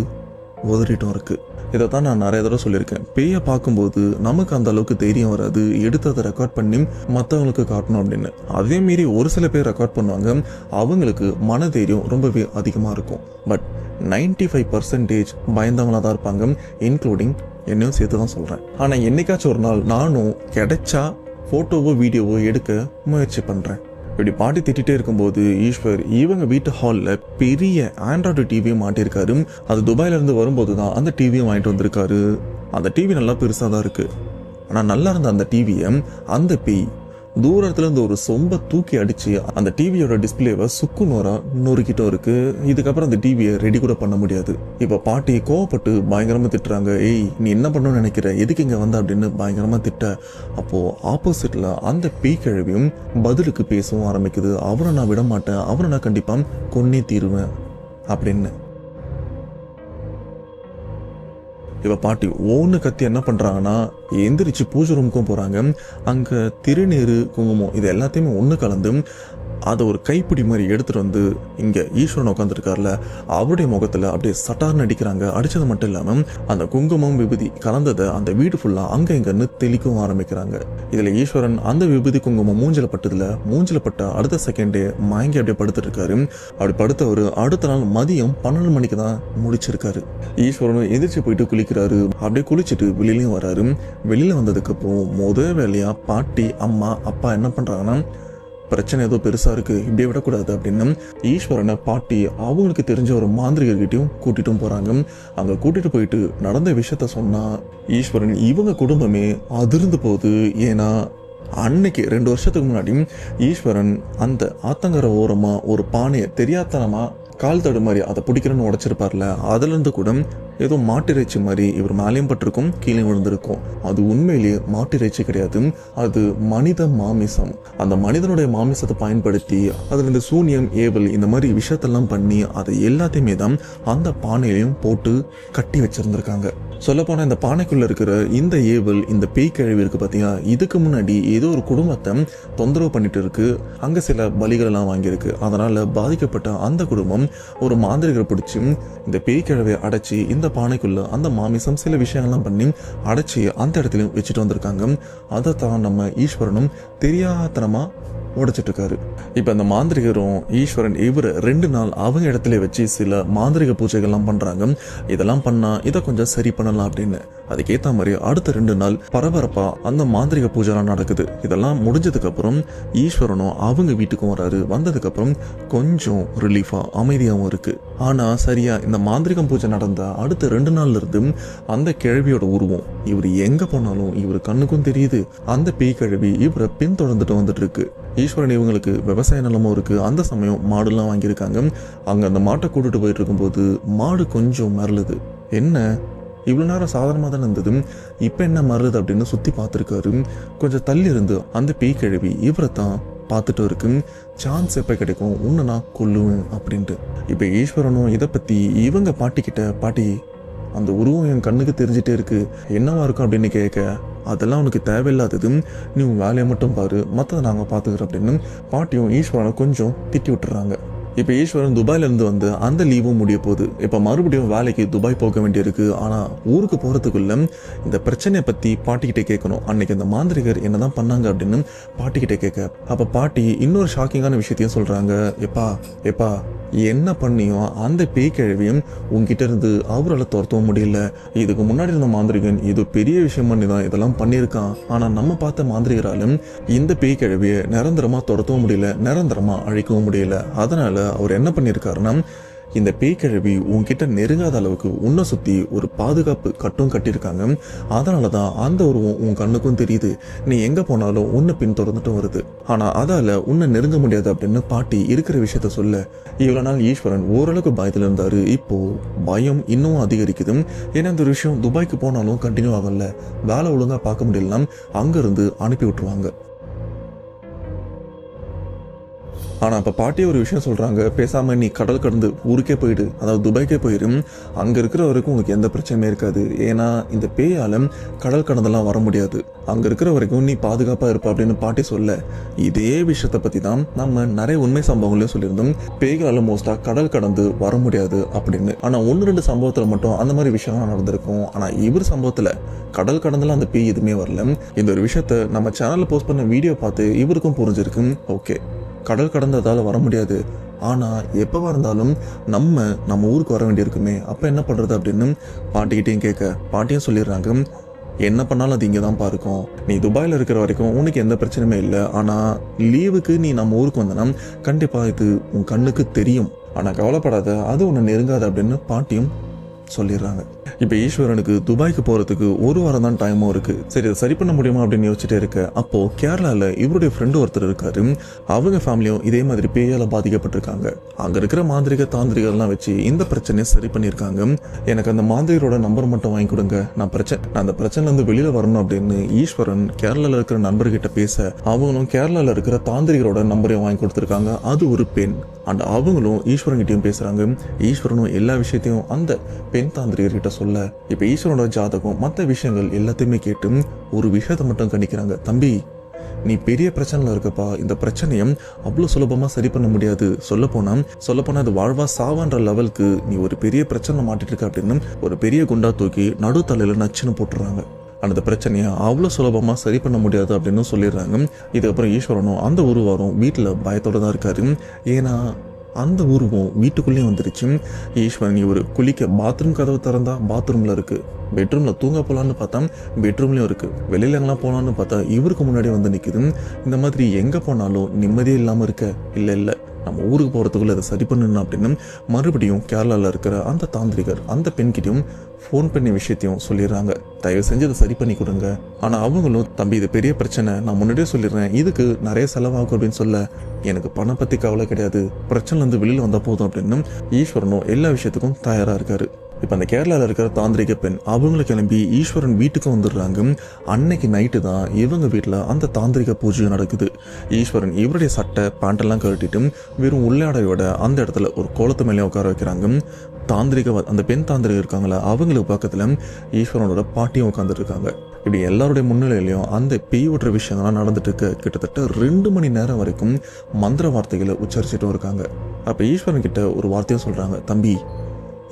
உதறிட்டும் இருக்கு. இதைத்தான் நான் நிறைய தடவை சொல்லியிருக்கேன், பேயை பார்க்கும்போது நமக்கு அந்த அளவுக்கு தைரியம் வராது, எடுத்து அதை ரெக்கார்ட் பண்ணி மற்றவங்களுக்கு காட்டணும் அப்படின்னு. அதே மீறி ஒரு சில பேர் ரெக்கார்ட் பண்ணுவாங்க, அவங்களுக்கு மன தைரியம் ரொம்பவே அதிகமாக இருக்கும். பட் 95% பயந்தவங்களாக தான் இருப்பாங்க, இன்க்ளூடிங் என்னையும் சேர்த்து தான் சொல்கிறேன். ஆனால் என்னைக்காச்சும் ஒரு நாள் நானும் கிடைச்சா ஃபோட்டோவோ வீடியோவோ எடுக்க முயற்சி பண்ணுறேன். இப்படி பாட்டி திட்டிகிட்டே இருக்கும்போது ஈஸ்வர் இவங்க வீட்டு ஹாலில் பெரிய ஆண்ட்ராய்டு டிவியும் மாட்டியிருக்காரு. அது துபாயிலேருந்து வரும்போது தான் அந்த டிவியும் வாங்கிட்டு வந்திருக்காரு. அந்த டிவி நல்லா பெருசாக தான் இருக்குது. ஆனால் நல்லா இருந்த அந்த டிவியை அந்த பேய் தூரத்துல இருந்து ஒரு சொம்ப தூக்கி அடிச்சு அந்த டிவியோட டிஸ்பிளேவை சுக்குநூறா நொறுக்கிட்டும் இருக்கு. இதுக்கப்புறம் அந்த டிவியை ரெடி கூட பண்ண முடியாது. இப்ப பாட்டி கோவப்பட்டு பயங்கரமா திட்டுறாங்க, ஏய் நீ என்ன பண்ணணும்னு நினைக்கிற, எதுக்கு இங்க வந்த அப்படின்னு பயங்கரமா திட்ட. அப்போ ஆப்போசிட்ல அந்த பேய் கிழவியும் பதிலுக்கு பேசவும் ஆரம்பிக்குது, அவரை நான் விட மாட்டேன், அவரை நான் கண்டிப்பா கொன்னே தீருவேன் அப்படின்னு. இவ பாட்டி ஒன்று கத்தி என்ன பண்றாங்கன்னா, எந்திரிச்சு பூஜை ரூமுக்கும் போறாங்க. அங்க திருநீரு குங்குமம் இது எல்லாத்தையுமே ஒன்று கலந்து அதை ஒரு கைப்பிடி மாதிரி எடுத்துட்டு வந்து இங்க ஈஸ்வரன் உட்காந்துருக்காருல அவருடைய முகத்துல அப்படியே சட்டார்னு அடிக்கிறாங்க. அடிச்சது மட்டும் இல்லாம அந்த குங்குமம் விபூதி கலந்ததை அந்த வீடு ஃபுல்லா அங்க இங்கன்னு தெளிக்கவும் ஆரம்பிக்கிறாங்க. இதுல ஈஸ்வரன் அந்த விபூதி குங்குமம் மூஞ்சில பட்ட அடுத்த செகண்டே மயங்கி அப்படியே படுத்துட்டு இருக்காரு. அப்படி படுத்தவர் அடுத்த நாள் மதியம் 12 மணிக்கு தான் முடிச்சிருக்காரு. ஈஸ்வரனும் எதிர்த்து போயிட்டு குளிக்கிறாரு. அப்படியே குளிச்சுட்டு வெளியிலயும் வராரு. வெளியில வந்ததுக்கு அப்புறம் முதல் வேலையா பாட்டி அம்மா அப்பா என்ன பண்றாங்கன்னா, பிரச்சனை ஏதோ பெருசா இருக்கு, இப்படியே விடக்கூடாது அப்படின்னு ஈஸ்வரனை பாட்டி அவங்களுக்கு தெரிஞ்ச ஒரு மாந்திரிகர்கிட்டையும் கூட்டிட்டும் போறாங்க. அங்க கூட்டிட்டு போயிட்டு நடந்த விஷயத்த சொன்னா ஈஸ்வரன் இவங்க குடும்பமே அதிர்ந்து போகுது. ஏன்னா அன்னைக்கு 2 வருஷத்துக்கு முன்னாடி ஈஸ்வரன் அந்த ஆத்தங்கர ஓரமா ஒரு பானையை தெரியாதனமா கால் தடு மாதிரி அதை பிடிக்கிறன்னு உடைச்சிருப்பார்ல, அதுல இருந்து கூட ஏதோ மாட்டிறைச்சி மாதிரி இவர் மேலேயும் பட்டிருக்கும் கீழே விழுந்திருக்கும். அது உண்மையிலேயே மாட்டிறைச்சி கிடையாது, அது மனித மாமிசம். அந்த மனிதனுடைய மாமிசத்தை பயன்படுத்தி அதுல இந்த சூனியம் ஏவல் இந்த மாதிரி விஷயத்தெல்லாம் பண்ணி அதை எல்லாத்தையுமே தான் அந்த பானையிலையும் போட்டு கட்டி வச்சிருந்திருக்காங்க. சொல்லப்போனால் இந்த பானைக்குள்ள இருக்கிற இந்த ஏவல் இந்த பேய் கிழவி இருக்கு பார்த்தீங்கன்னா, இதுக்கு முன்னாடி ஏதோ ஒரு குடும்பத்தை தொந்தரவு பண்ணிட்டு இருக்கு. அங்க சில பலிகள் எல்லாம் வாங்கியிருக்கு. அதனால பாதிக்கப்பட்ட அந்த குடும்பம் ஒரு மாந்திரிகரை பிடிச்சி இந்த பேய் கிழவை அடைச்சி இந்த பானைக்குள்ள அந்த மாமிசம் சில விஷயங்கள்லாம் பண்ணி அடைச்சி அந்த இடத்துலையும் வச்சுட்டு வந்திருக்காங்க. அதை தான் நம்ம ஈஸ்வரனும் தெரியாதனமா உடைச்சிட்டு இருக்காரு. இப்ப அந்த மாந்திரிகரும் ஈஸ்வரன் இவர் 2 நாள் அவங்க இடத்துல வச்சு சில மாந்திரிக பூஜைகள்லாம் பண்றாங்க. இதெல்லாம் பண்ணா இதை கொஞ்சம் சரி பண்ணலாம் அப்படின்னு. அதுக்கேற்ற மாதிரி அடுத்த 2 நாள் பரபரப்பா அந்த மாந்திரிக பூஜைலாம் நடக்குது. இதெல்லாம் முடிஞ்சதுக்கு அப்புறம் ஈஸ்வரனும் அவங்க வீட்டுக்கும் வராரு. வந்ததுக்கு அப்புறம் கொஞ்சம் ரிலீஃபா அமைதியாகவும் இருக்கு. ஆனா சரியா இந்த மாந்திரிகம் பூஜை நடந்த அடுத்த 2 நாள்ல இருந்து அந்த கிழவியோட உருவம் இவர் எங்க போனாலும் இவர் கண்ணுக்கும் தெரியுது. அந்த பேய் கிழவி இவரை பின்தொடர்ந்துட்டு வந்துட்டு இருக்கு. ஈஸ்வரன் இவங்களுக்கு விவசாய நிலமும் இருக்கு. அந்த சமயம் மாடுலாம் வாங்கியிருக்காங்க. அங்க அந்த மாட்டை கூட்டிட்டு போயிட்டு இருக்கும்போது மாடு கொஞ்சம் மரளுது. என்ன இவ்வளவு நேரம் சாதாரணமாக தான் இருந்தது, இப்ப என்ன மரளுது அப்படின்னு சுத்தி பார்த்துருக்காரு. கொஞ்சம் தள்ளி இருந்து அந்த பேய் கிழவி இவரை தான் பார்த்துட்டு இருக்கு. சான்ஸ் எப்ப கிடைக்கும், உன்னை நான் கொல்லுவேன் அப்படின்ட்டு. இப்ப ஈஸ்வரனும் இதை பத்தி இவங்க பாட்டி கிட்ட, பாட்டி அந்த உருவம் என் கண்ணுக்கு தெரிஞ்சிட்டே இருக்கு, என்னவா இருக்கும் அப்படின்னு கேட்க, அதெல்லாம் உனக்கு தேவையில்லாதது, நீ உன் வேலையை மட்டும் பாரு, மற்றதை நாங்கள் பார்த்துக்கிறோம் அப்படின்னு பாட்டியும் ஈஸ்வரனை கொஞ்சம் திட்டி விட்டுறாங்க. இப்போ ஈஸ்வரன் துபாயிலேருந்து வந்து அந்த லீவும் முடிய போகுது. இப்போ மறுபடியும் வேலைக்கு துபாய் போக வேண்டியிருக்கு. ஆனால் ஊருக்கு போகிறதுக்குள்ள இந்த பிரச்சனையை பற்றி பாட்டிக்கிட்டே கேட்கணும். அன்னைக்கு இந்த மாந்திரிகர் என்னதான் பண்ணாங்க அப்படின்னு பாட்டிக்கிட்டே கேட்க, அப்போ பாட்டி இன்னொரு ஷாக்கிங்கான விஷயத்தையும் சொல்கிறாங்க. எப்பா என்ன பண்ணியும் அந்த பேய் கிழவியும் உங்ககிட்ட இருந்து அவரால் துரத்தவும் முடியல. இதுக்கு முன்னாடி இருந்த மாந்திரிகன் இது பெரிய விஷயம் பண்ணி தான் இதெல்லாம் பண்ணியிருக்கான். ஆனால் நம்ம பார்த்த மாந்திரிகராலும் இந்த பேய் கிழவியை நிரந்தரமாக துரத்தவும் முடியல, நிரந்தரமாக அழிக்கவும் முடியல. அதனால அவர் என்ன பண்ணியிருக்காருன்னா, இந்த பேய்கிழவி உன்கிட்ட நெருங்காத அளவுக்கு உன்னை சுற்றி ஒரு பாதுகாப்பு கட்டும் கட்டியிருக்காங்க. அதனால தான் அந்த உருவம் உன் கண்ணுக்கும் தெரியுது. நீ எங்கே போனாலும் உன்னை பின்தொடர்ந்துட்டும் வருது. ஆனால் அதால் உன்னை நெருங்க முடியாது அப்படின்னு பாட்டி இருக்கிற விஷயத்த சொல்ல, இவ்வளோ நாள் ஈஸ்வரன் ஓரளவுக்கு பயத்தில் இருந்தார். இப்போது பயம் இன்னும் அதிகரிக்குது. ஏன்னா இந்த விஷயம் துபாய்க்கு போனாலும் கண்டினியூ ஆகல. வேலை ஒழுங்காக பார்க்க முடியலன்னா அங்கேருந்து அனுப்பி விட்டுருவாங்க. ஆனால் இப்போ பாட்டி ஒரு விஷயம் சொல்கிறாங்க, பேசாமல் நீ கடல் கடந்து ஊருக்கே போயிடு, அதாவது துபாய்க்கே போயிடு. அங்கே இருக்கிற வரைக்கும் உனக்கு எந்த பிரச்சனையும் இருக்காது. ஏன்னா இந்த பேயால் கடல் கடந்தெல்லாம் வர முடியாது. அங்கே இருக்கிற வரைக்கும் நீ பாதுகாப்பாக இருப்ப அப்படின்னு பாட்டி சொல்ல, இதே விஷயத்தை பற்றி தான் நம்ம நிறைய உண்மை சம்பவங்களையும் சொல்லியிருந்தோம். பேய்களால் மோஸ்ட்டாக கடல் கடந்து வர முடியாது அப்படின்னு. ஆனால் 1-2 சம்பவத்தில் மட்டும் அந்த மாதிரி விஷயம்லாம் நடந்திருக்கும். ஆனால் இவர் சம்பவத்தில் கடல் கடந்தெல்லாம் அந்த பேய் எதுவுமே வரல. இந்த ஒரு விஷயத்த நம்ம சேனலில் போஸ்ட் பண்ண வீடியோ பார்த்து இவருக்கும் புரிஞ்சிருக்கு. ஓகே, கடல் கடந்ததால் வர முடியாது, ஆனால் எப்போ இருந்தாலும் நம்ம ஊருக்கு வர வேண்டியிருக்குமே, அப்போ என்ன பண்ணுறது அப்படின்னு பாட்டிக்கிட்டையும் கேட்க, பாட்டியும் சொல்லிடுறாங்க, என்ன பண்ணாலும் அது இங்கே தான் பாருக்கும். நீ துபாயில் இருக்கிற வரைக்கும் உனக்கு எந்த பிரச்சனையுமே இல்லை. ஆனால் லீவுக்கு நீ நம்ம ஊருக்கு வந்தனா கண்டிப்பாக இது உன் கண்ணுக்கு தெரியும். ஆனால் கவலைப்படாத, அது உன்னை நெருங்காது அப்படின்னு பாட்டியும் சொல்லிடுறாங்க. இப்போ ஈஸ்வரனுக்கு துபாய்க்கு போகிறதுக்கு 1 வாரம் தான் டைமும் இருக்குது. சரி, அதை சரி பண்ண முடியுமா அப்படின்னு யோசிச்சுட்டே இருக்க, அப்போது கேரளாவில் இவருடைய ஃப்ரெண்டு ஒருத்தர் இருக்காரு. அவங்க ஃபேமிலியும் இதே மாதிரி பேயால் பாதிக்கப்பட்டிருக்காங்க. அங்கே இருக்கிற மாந்திரிக தாந்திரிகள்லாம் வச்சு இந்த பிரச்சனையை சரி பண்ணியிருக்காங்க. எனக்கு அந்த மாந்திரிகரோட நம்பர் மட்டும் வாங்கி கொடுங்க, நான் அந்த பிரச்சனைலேருந்து வெளியில் வரணும் அப்படின்னு ஈஸ்வரன் கேரளாவில் இருக்கிற நண்பர்கிட்ட பேச, அவங்களும் கேரளாவில் இருக்கிற தாந்திரிகரோட நம்பரையும் வாங்கி கொடுத்துருக்காங்க. அது ஒரு பெண். அண்ட் அவங்களும் ஈஸ்வரன்கிட்டையும் பேசுகிறாங்க. ஈஸ்வரனும் எல்லா விஷயத்தையும் அந்த பெண் தாந்திரிகர்கிட்ட சொல்ல, இப்போ ஈஸ்வரனோட ஜாதகம் மற்ற விஷயங்கள் எல்லாத்தையுமே கேட்டு ஒரு விஷயத்தை மட்டும் கணிக்கிறாங்க. தம்பி, நீ பெரிய பிரச்சனையில் இருக்கப்பா, இந்த பிரச்சனையை அவ்வளோ சுலபமாக சரி பண்ண முடியாது. சொல்லப்போனால் இது வாழ்வா சாவான்ற லெவலுக்கு நீ ஒரு பெரிய பிரச்சனை மாட்டிட்டு இருக்க அப்படின்னு ஒரு பெரிய குண்டா தூக்கி நடுத்தலையில் நச்சுன்னு போட்டுறாங்க. அந்த பிரச்சனையை அவ்வளோ சுலபமாக சரி பண்ண முடியாது அப்படின்னு சொல்லிடுறாங்க. இதுக்கப்புறம் ஈஸ்வரனும் அந்த ஒரு வாரம் வீட்டில் பயத்தோடு தான் இருக்காரு. ஏன்னா அந்த உருவம் வீட்டுக்குள்ளேயும் வந்துருச்சு. ஈஸ்வரன் இவர் குளிக்க பாத்ரூம் கதவு திறந்தா பாத்ரூமில் இருக்குது, பெட்ரூமில் தூங்க போகலான்னு பார்த்தா பெட்ரூம்லேயும் இருக்குது, வெளியில் எங்கெல்லாம் போகலான்னு பார்த்தா இவருக்கு முன்னாடி வந்து நிற்குது. இந்த மாதிரி எங்கே போனாலும் நிம்மதியே இல்லாமல் இருக்க, இல்லை நம்ம ஊருக்கு போகிறதுக்குள்ளே அதை சரி பண்ணணும் அப்படின்னு மறுபடியும் கேரளாவில் இருக்கிற அந்த தாந்திரிகர் அந்த பெண்கிட்டையும் ஃபோன் பண்ணி விஷயத்தையும் சொல்லிடுறாங்க. தயவு செஞ்சு அதை சரி பண்ணி கொடுங்க. ஆனால் அவங்களும், தம்பி இது பெரிய பிரச்சனை, நான் முன்னாடியே சொல்லிடுறேன், இதுக்கு நிறைய செலவாகும் அப்படின்னு சொல்ல, எனக்கு பணம் பற்றி கவலை கிடையாது, பிரச்சனைலேருந்து வெளியில் வந்தால் போதும் அப்படின்னு ஈஸ்வரனும் எல்லா விஷயத்துக்கும் தயாராக இருக்காரு. இப்போ அந்த கேரளாவில் இருக்கிற தாந்திரிக பெண் அவங்கள கிளம்பி ஈஸ்வரன் வீட்டுக்கு வந்துடுறாங்க. அன்னைக்கு நைட்டு தான் இவங்க வீட்டில் அந்த தாந்திரிக பூஜை நடக்குது. ஈஸ்வரன் இவருடைய சட்டை பேண்டெல்லாம் கழட்டிட்டு வெறும் உள்ளாடையோட அந்த இடத்துல ஒரு கோலத்து மேலே உட்கார வைக்கிறாங்க. அந்த பெண் தாந்திரிகர் இருக்காங்களா, அவங்களுக்கு பக்கத்தில் ஈஸ்வரனோட பாட்டியும் உட்காந்துட்டு இருக்காங்க. இப்படி எல்லாருடைய முன்னிலையிலையும் அந்த பேய் ஓட்டுற விஷயங்கள்லாம் நடந்துட்டு இருக்க கிட்டத்தட்ட 2 மணி நேரம் வரைக்கும் மந்திர வார்த்தைகளை உச்சரிச்சுட்டும் இருக்காங்க. அப்போ ஈஸ்வரன் கிட்ட ஒரு வார்த்தையும் சொல்கிறாங்க, தம்பி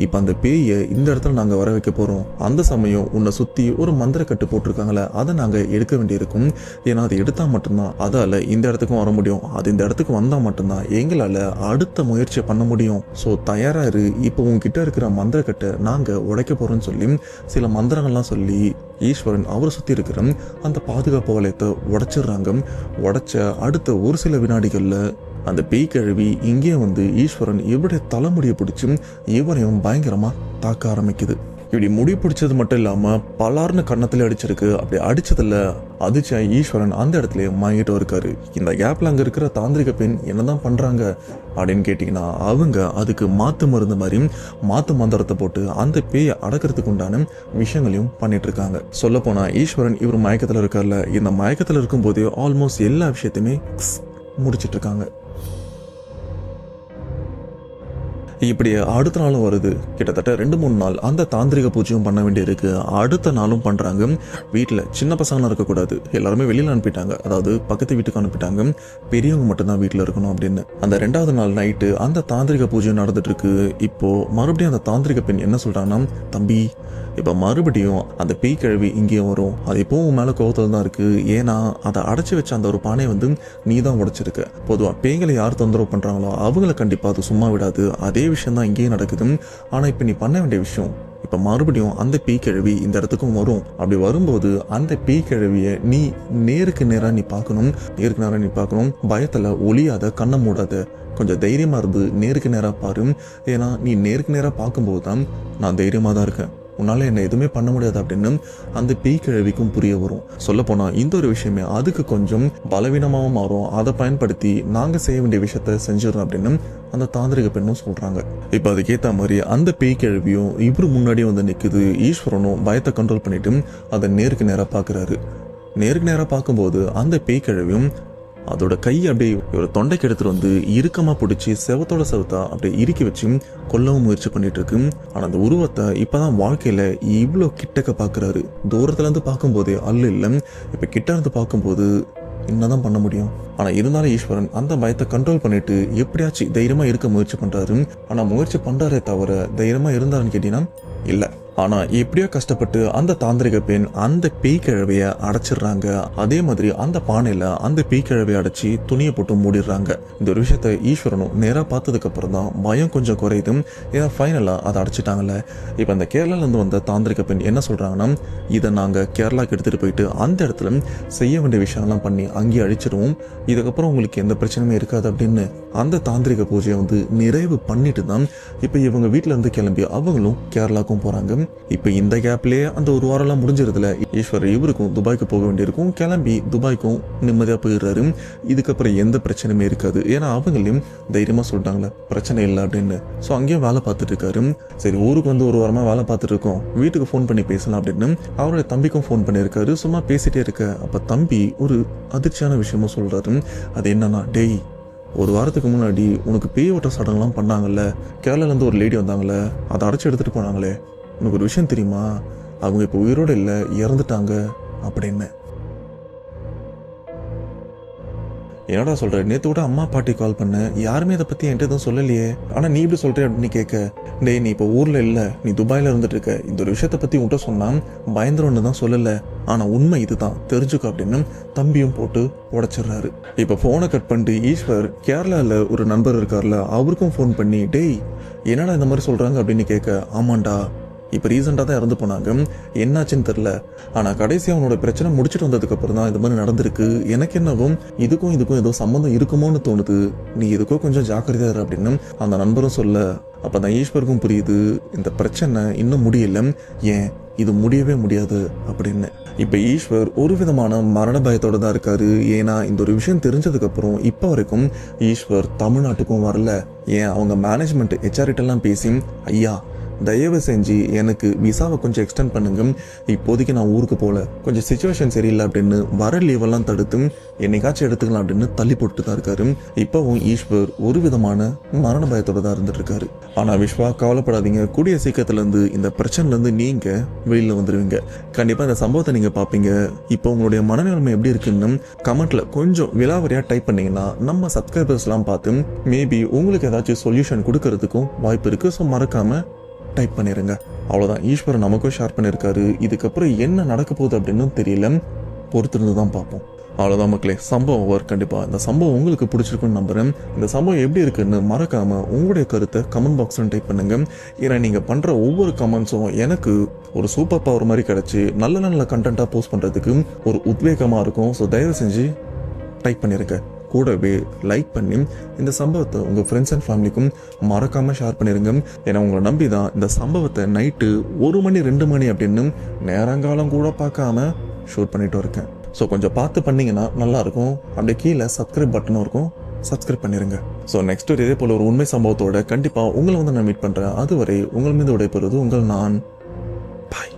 இப்போ அந்த பேயை இந்த இடத்துல நாங்கள் வர வைக்க போகிறோம். அந்த சமயம் உன்னை சுற்றி ஒரு மந்திர கட்டு போட்டிருக்காங்களே, அதை நாங்கள் எடுக்க வேண்டியிருக்கும். ஏன்னா அதை எடுத்தால் மட்டும்தான் அதால் இந்த இடத்துக்கும் வர முடியும். அது இந்த இடத்துக்கு வந்தால் மட்டும்தான் எங்களால் அடுத்த முயற்சியை பண்ண முடியும். ஸோ தயாராக இரு, இப்போ உங்ககிட்ட இருக்கிற மந்திர கட்டை நாங்கள் உடைக்க போகிறோன்னு சொல்லி சில மந்திரங்கள்லாம் சொல்லி ஈஸ்வரன் அவரை சுற்றி இருக்கிற அந்த பாதுகாப்பு வளையத்தை உடைச்சிடுறாங்க. உடைச்ச அடுத்த ஒரு சில வினாடிகளில் அந்த பேய் கிழவி இங்கே வந்து ஈஸ்வரன் இவருடைய தலைமுடியை பிடிச்சி இவரையும் பயங்கரமாக தாக்க ஆரம்பிக்குது. இப்படி முடி பிடிச்சது மட்டும் இல்லாமல் பலார்னு கன்னத்தில் அடிச்சிருக்கு. அப்படி அடித்ததில் அதிர்ச்சியா ஈஸ்வரன் அந்த இடத்துல வாங்கிட்டு இருக்காரு. இந்த கேப்பில் அங்கே இருக்கிற தாந்திரிக பெண் என்னதான் பண்ணுறாங்க அப்படின்னு கேட்டிங்கன்னா, அவங்க அதுக்கு மாற்று மருந்து மாதிரி மாற்று மந்திரத்தை போட்டு அந்த பேயை அடக்கிறதுக்கு உண்டான விஷயங்களையும் பண்ணிட்டு இருக்காங்க. சொல்லப்போனால் ஈஸ்வரன் இவர் மயக்கத்தில் இருக்கார்ல, இந்த மயக்கத்தில் இருக்கும்போதே ஆல்மோஸ்ட் எல்லா விஷயத்தையுமே முடிச்சிட்டு இருக்காங்க. இப்படி அடுத்த நாளும் வருது. கிட்டத்தட்ட 2-3 நாள் அந்த தாந்திரிக பூஜையும் பண்ண வேண்டியிருக்கு. அடுத்த நாளும் பண்றாங்க. வீட்டில் சின்ன பசங்களாம் இருக்கக்கூடாது, எல்லாருமே வெளியில் அனுப்பிட்டாங்க. அதாவது பக்கத்து வீட்டுக்கு அனுப்பிட்டாங்க. பெரியவங்க மட்டும்தான் வீட்டில் இருக்கணும் அப்படின்னு. அந்த 2வது நாள் நைட்டு அந்த தாந்திரிக பூஜை நடந்துட்டு இருக்கு. இப்போ மறுபடியும் அந்த தாந்திரிக பெண் என்ன சொல்றாங்கன்னா, தம்பி இப்போ மறுபடியும் அந்த பேய் கிழவி இங்கேயும் வரும். அது எப்பவும் உன் மேலே கோவத்தில் தான் இருக்கு. ஏன்னா அதை அடைச்சி வச்ச அந்த ஒரு பானையை நீ தான் உடைச்சிருக்க. பொதுவாக பேய்களை யார் தொந்தரவு பண்றாங்களோ அவங்கள கண்டிப்பாக அது சும்மா விடாது. அதே விஷயம் தான் இங்கேயும் நடக்குது. ஆனால் இப்போ நீ பண்ண வேண்டிய விஷயம், இப்போ மறுபடியும் அந்த பேய் கிழவி இந்த இடத்துக்கும் வரும். அப்படி வரும்போது அந்த பேய் கிழவியை நீ நேருக்கு நேராக நீ பார்க்கணும். பயத்தில் ஒளியாத, கண்ணை மூடாத, கொஞ்சம் தைரியமாக இருந்து நேருக்கு நேராக பாரு. ஏன்னா நீ நேருக்கு நேராக பார்க்கும்போது தான் நான் தைரியமாக தான் இருக்கேன், உன்னால் என்ன எதுவுமே பண்ண முடியாது அப்படின்னு அந்த பேய் கிழவிக்கும் புரிய வரும். சொல்லப்போனால் இந்த ஒரு விஷயமே அதுக்கு கொஞ்சம் பலவீனமாகவும் மாறும். அதை பயன்படுத்தி நாங்கள் செய்ய வேண்டிய விஷயத்த செஞ்சிடறோம் அப்படின்னு அந்த தாந்திரிக பெண்ணும் சொல்கிறாங்க. இப்போ அதுக்கேற்ற மாதிரி அந்த பேய் கிழவியும் இவரு முன்னாடியே நிற்குது. ஈஸ்வரனும் பயத்தை கண்ட்ரோல் பண்ணிட்டு அதை நேருக்கு நேராக பார்க்குறாரு. நேருக்கு நேராக பார்க்கும்போது அந்த பேய் கிழவியும் அதோட கையை அப்படியே ஒரு தொண்டைக்கு எடுத்துட்டு இறுக்கமாக பிடிச்சி செவத்தா அப்படியே இறுக்கி வச்சு கொல்லவும் முயற்சி பண்ணிட்டு இருக்கு. ஆனால் அந்த உருவத்தை இப்போதான் வாழ்க்கையில் இவ்வளோ கிட்டக்க பார்க்குறாரு. தூரத்துலேருந்து பார்க்கும்போதே இல்லை, இப்போ கிட்ட இருந்து பார்க்கும்போது என்னதான் பண்ண முடியும். ஆனால் இருந்தாலும் ஈஸ்வரன் அந்த பயத்தை கண்ட்ரோல் பண்ணிட்டு எப்படியாச்சும் தைரியமாக இருக்க முயற்சி பண்ணுறாரு. ஆனால் முயற்சி பண்ணுறாரே தவிர தைரியமாக இருந்தாருன்னு கேட்டீங்கன்னா இல்லை. ஆனால் எப்படியோ கஷ்டப்பட்டு அந்த தாந்திரிக பெண் அந்த பேய் கிழவையை அடைச்சிடுறாங்க. அதே மாதிரி அந்த பானையில் அந்த பேய் கிழவையை அடைச்சி துணியை போட்டு மூடிடுறாங்க. இந்த ஒரு விஷயத்த ஈஸ்வரனும் நேராக பார்த்ததுக்கு அப்புறம் தான் பயம் கொஞ்சம் குறையுது. ஏன்னா ஃபைனலாக அதை அடைச்சிட்டாங்கல்ல. இப்போ அந்த கேரளாலேருந்து வந்த தாந்திரிக பெண் என்ன சொல்கிறாங்கன்னா, இதை நாங்கள் கேரளாவுக்கு எடுத்துகிட்டு போயிட்டு அந்த இடத்துல செய்ய வேண்டிய விஷயம்லாம் பண்ணி அங்கேயே அழிச்சிடுவோம். இதுக்கப்புறம் உங்களுக்கு எந்த பிரச்சனையுமே இருக்காது அப்படின்னு அந்த தாந்திரிக பூஜையை நிறைவு பண்ணிட்டு தான் இப்போ இவங்க வீட்டில் இருந்து கிளம்பி அவங்களும் கேரளாவுக்கும் போகிறாங்க. இப்போ இந்த கேப்லேயே அந்த ஒரு வாரம்லாம் முடிஞ்சிருதுல. ஈஸ்வரர் இவருக்கும் துபாய்க்கு போக வேண்டியிருக்கும். கிளம்பி துபாய்க்கும் நிம்மதியாக போயிடுறாரு. இதுக்கப்புறம் எந்த பிரச்சனையுமே இருக்காது. ஏன்னா அவங்களையும் தைரியமாக சொல்லிட்டாங்களே பிரச்சனை இல்லை அப்படின்னு. ஸோ அங்கேயும் வேலை பார்த்துட்டு இருக்காரு. சரி, ஊருக்கு ஒரு வாரமாக வேலை பார்த்துட்டு இருக்கோம், வீட்டுக்கு ஃபோன் பண்ணி பேசலாம் அப்படின்னு அவருடைய தம்பிக்கும் ஃபோன் பண்ணியிருக்காரு. சும்மா பேசிட்டே இருக்க அப்போ தம்பி ஒரு அதிர்ச்சியான விஷயமும் சொல்கிறாரு. அது என்னன்னா, டேய் ஒரு வாரத்துக்கு முன்னாடி உனக்கு பேய் ஓட்ட சடங்குலாம் பண்ணாங்கல்ல, கேரளாலேருந்து ஒரு லேடி வந்தாங்களே, அதை அடைச்சி எடுத்துகிட்டு போனாங்களே, உனக்கு ஒரு விஷயம் தெரியுமா, அவங்க இப்போ உயிரோடு இல்லை, இறந்துட்டாங்க அப்படின்னு. என்னடா சொல்கிற, நேற்று கூட அம்மா பாட்டி கால் பண்ண, யாருமே இதை பற்றி என்கிட்ட எதுவும் சொல்லலையே, ஆனால் நீ இப்படி சொல்கிற அப்படின்னு கேட்க, டேய் நீ இப்போ ஊரில் இல்லை, நீ துபாயில் இருந்துட்டு இருக்க, இந்த ஒரு விஷயத்தை பற்றி உன்ட்ட சொன்னால் பயந்துருன்னு தான் சொல்லலை, ஆனால் உண்மை இதுதான் தெரிஞ்சுக்க அப்படின்னு தம்பியும் போட்டு உடைச்சிடுறாரு. இப்போ ஃபோனை கட் பண்ணிட்டு ஈஸ்வர் கேரளாவில் ஒரு நண்பர் இருக்கார்ல, அவருக்கும் ஃபோன் பண்ணி, டேய் என்னடா இந்த மாதிரி சொல்கிறாங்க அப்படின்னு கேட்க, ஆமாண்டா இப்போ ரீசெண்டாக தான் இறந்து போனாங்க, என்னாச்சுன்னு தெரில, ஆனால் கடைசி அவனோட பிரச்சனை முடிச்சுட்டு வந்ததுக்கப்புறம் தான் இது மாதிரி நடந்திருக்கு, எனக்கு என்னவும் இதுக்கும் ஏதோ சம்மந்தம் இருக்குமோன்னு தோணுது, நீ இதுக்கோ கொஞ்சம் ஜாக்கிரதையா இரு அப்படின்னு அந்த நண்பரும் சொல்ல, அப்போ தான் ஈஸ்வருக்கும் புரியுது இந்த பிரச்சனை இன்னும் முடியல, ஏன் இது முடியவே முடியாது அப்படின்னு. இப்போ ஈஸ்வர் ஒரு விதமான மரண பயத்தோட தான் இருக்காரு. ஏன்னா இந்த ஒரு விஷயம் தெரிஞ்சதுக்கப்புறம் இப்போ வரைக்கும் ஈஸ்வர் தமிழ்நாட்டுக்கும் வரல. ஏன் அவங்க மேனேஜ்மெண்ட் ஹெச்ஆர்கிட்டலாம் பேசி, ஐயா தயவு செஞ்சு எனக்கு விசாவை கொஞ்சம் எக்ஸ்டெண்ட் பண்ணுங்க, இப்போதைக்கு நான் ஊருக்கு போகல, கொஞ்சம் சிச்சுவேஷன் சரியில்லை அப்படின்னு வர லீவெல்லாம் தடுத்து என்னைக்காச்சும் எடுத்துக்கலாம் அப்படின்னு தள்ளி போட்டு தான் இருக்காரு. இப்போவும் ஈஸ்வர் ஒரு விதமான மரண பயத்தோட தான் இருந்துட்டு இருக்காரு. ஆனால் விஸ்வா கவலைப்படாதீங்க, கூடிய சீக்கிரத்துலேருந்து இந்த பிரச்சனைலேருந்து நீங்கள் வெளியில் வந்துடுவீங்க. கண்டிப்பாக இந்த சம்பவத்தை நீங்கள் பார்ப்பீங்க. இப்போ உங்களுடைய மனநிலைமை எப்படி இருக்குன்னு கமெண்ட்டில் கொஞ்சம் விலாவரியாக டைப் பண்ணிங்கன்னா நம்ம சப்ஸ்கிரைபர்ஸ்லாம் பார்த்து மேபி உங்களுக்கு ஏதாச்சும் சொல்யூஷன் கொடுக்கறதுக்கும் வாய்ப்பு இருக்குது. ஸோ மறக்காமல் டைப் பண்ணிடுங்க. அவ்வளோதான், ஈஸ்வரன் நமக்கும் ஷேர் பண்ணியிருக்காரு. இதுக்கப்புறம் என்ன நடக்க போகுது அப்படின்னு தெரியல, பொறுத்திருந்து தான் பார்ப்போம். அவ்வளோதான் மக்களே, சம்பவம் ஓவர். கண்டிப்பாக இந்த சம்பவம் உங்களுக்கு பிடிச்சிருக்குன்னு நம்புகிறேன். இந்த சம்பவம் எப்படி இருக்குன்னு மறக்காமல் உங்களுடைய கருத்தை கமெண்ட் பாக்ஸில் டைப் பண்ணுங்க. ஏன்னா நீங்கள் பண்ணுற ஒவ்வொரு கமெண்ட்ஸும் எனக்கு ஒரு சூப்பர் பவர் மாதிரி கிடச்சி நல்ல நல்ல கண்டென்ட்டாக போஸ்ட் பண்ணுறதுக்கு ஒரு உத்வேகமாக இருக்கும். ஸோ தயவு செஞ்சு டைப் பண்ணியிருக்க, கூடவே லைக் பண்ணி இந்த சம்பவத்தை உங்கள் ஃப்ரெண்ட்ஸ் அண்ட் ஃபேமிலிக்கும் மறக்காமல் ஷேர் பண்ணிடுங்க. ஏன்னா உங்களை நம்பி தான் இந்த சம்பவத்தை நைட்டு 1 மணி 2 மணி அப்படின்னு நேரங்காலம் கூட பார்க்காம ஷூட் பண்ணிட்டு இருக்கேன். ஸோ கொஞ்சம் பார்த்து பண்ணிங்கன்னா நல்லாயிருக்கும். அப்படியே கீழே சப்ஸ்கிரைப் பட்டனும் இருக்கும், சப்ஸ்கிரைப் பண்ணிடுங்க. ஸோ நெக்ஸ்ட் இதே போல் ஒரு உண்மை சம்பவத்தோட கண்டிப்பாக உங்களை நான் மீட் பண்ணுறேன். அதுவரை உங்கள் மீது விடைபெறுவது உங்கள் நான். பாய்.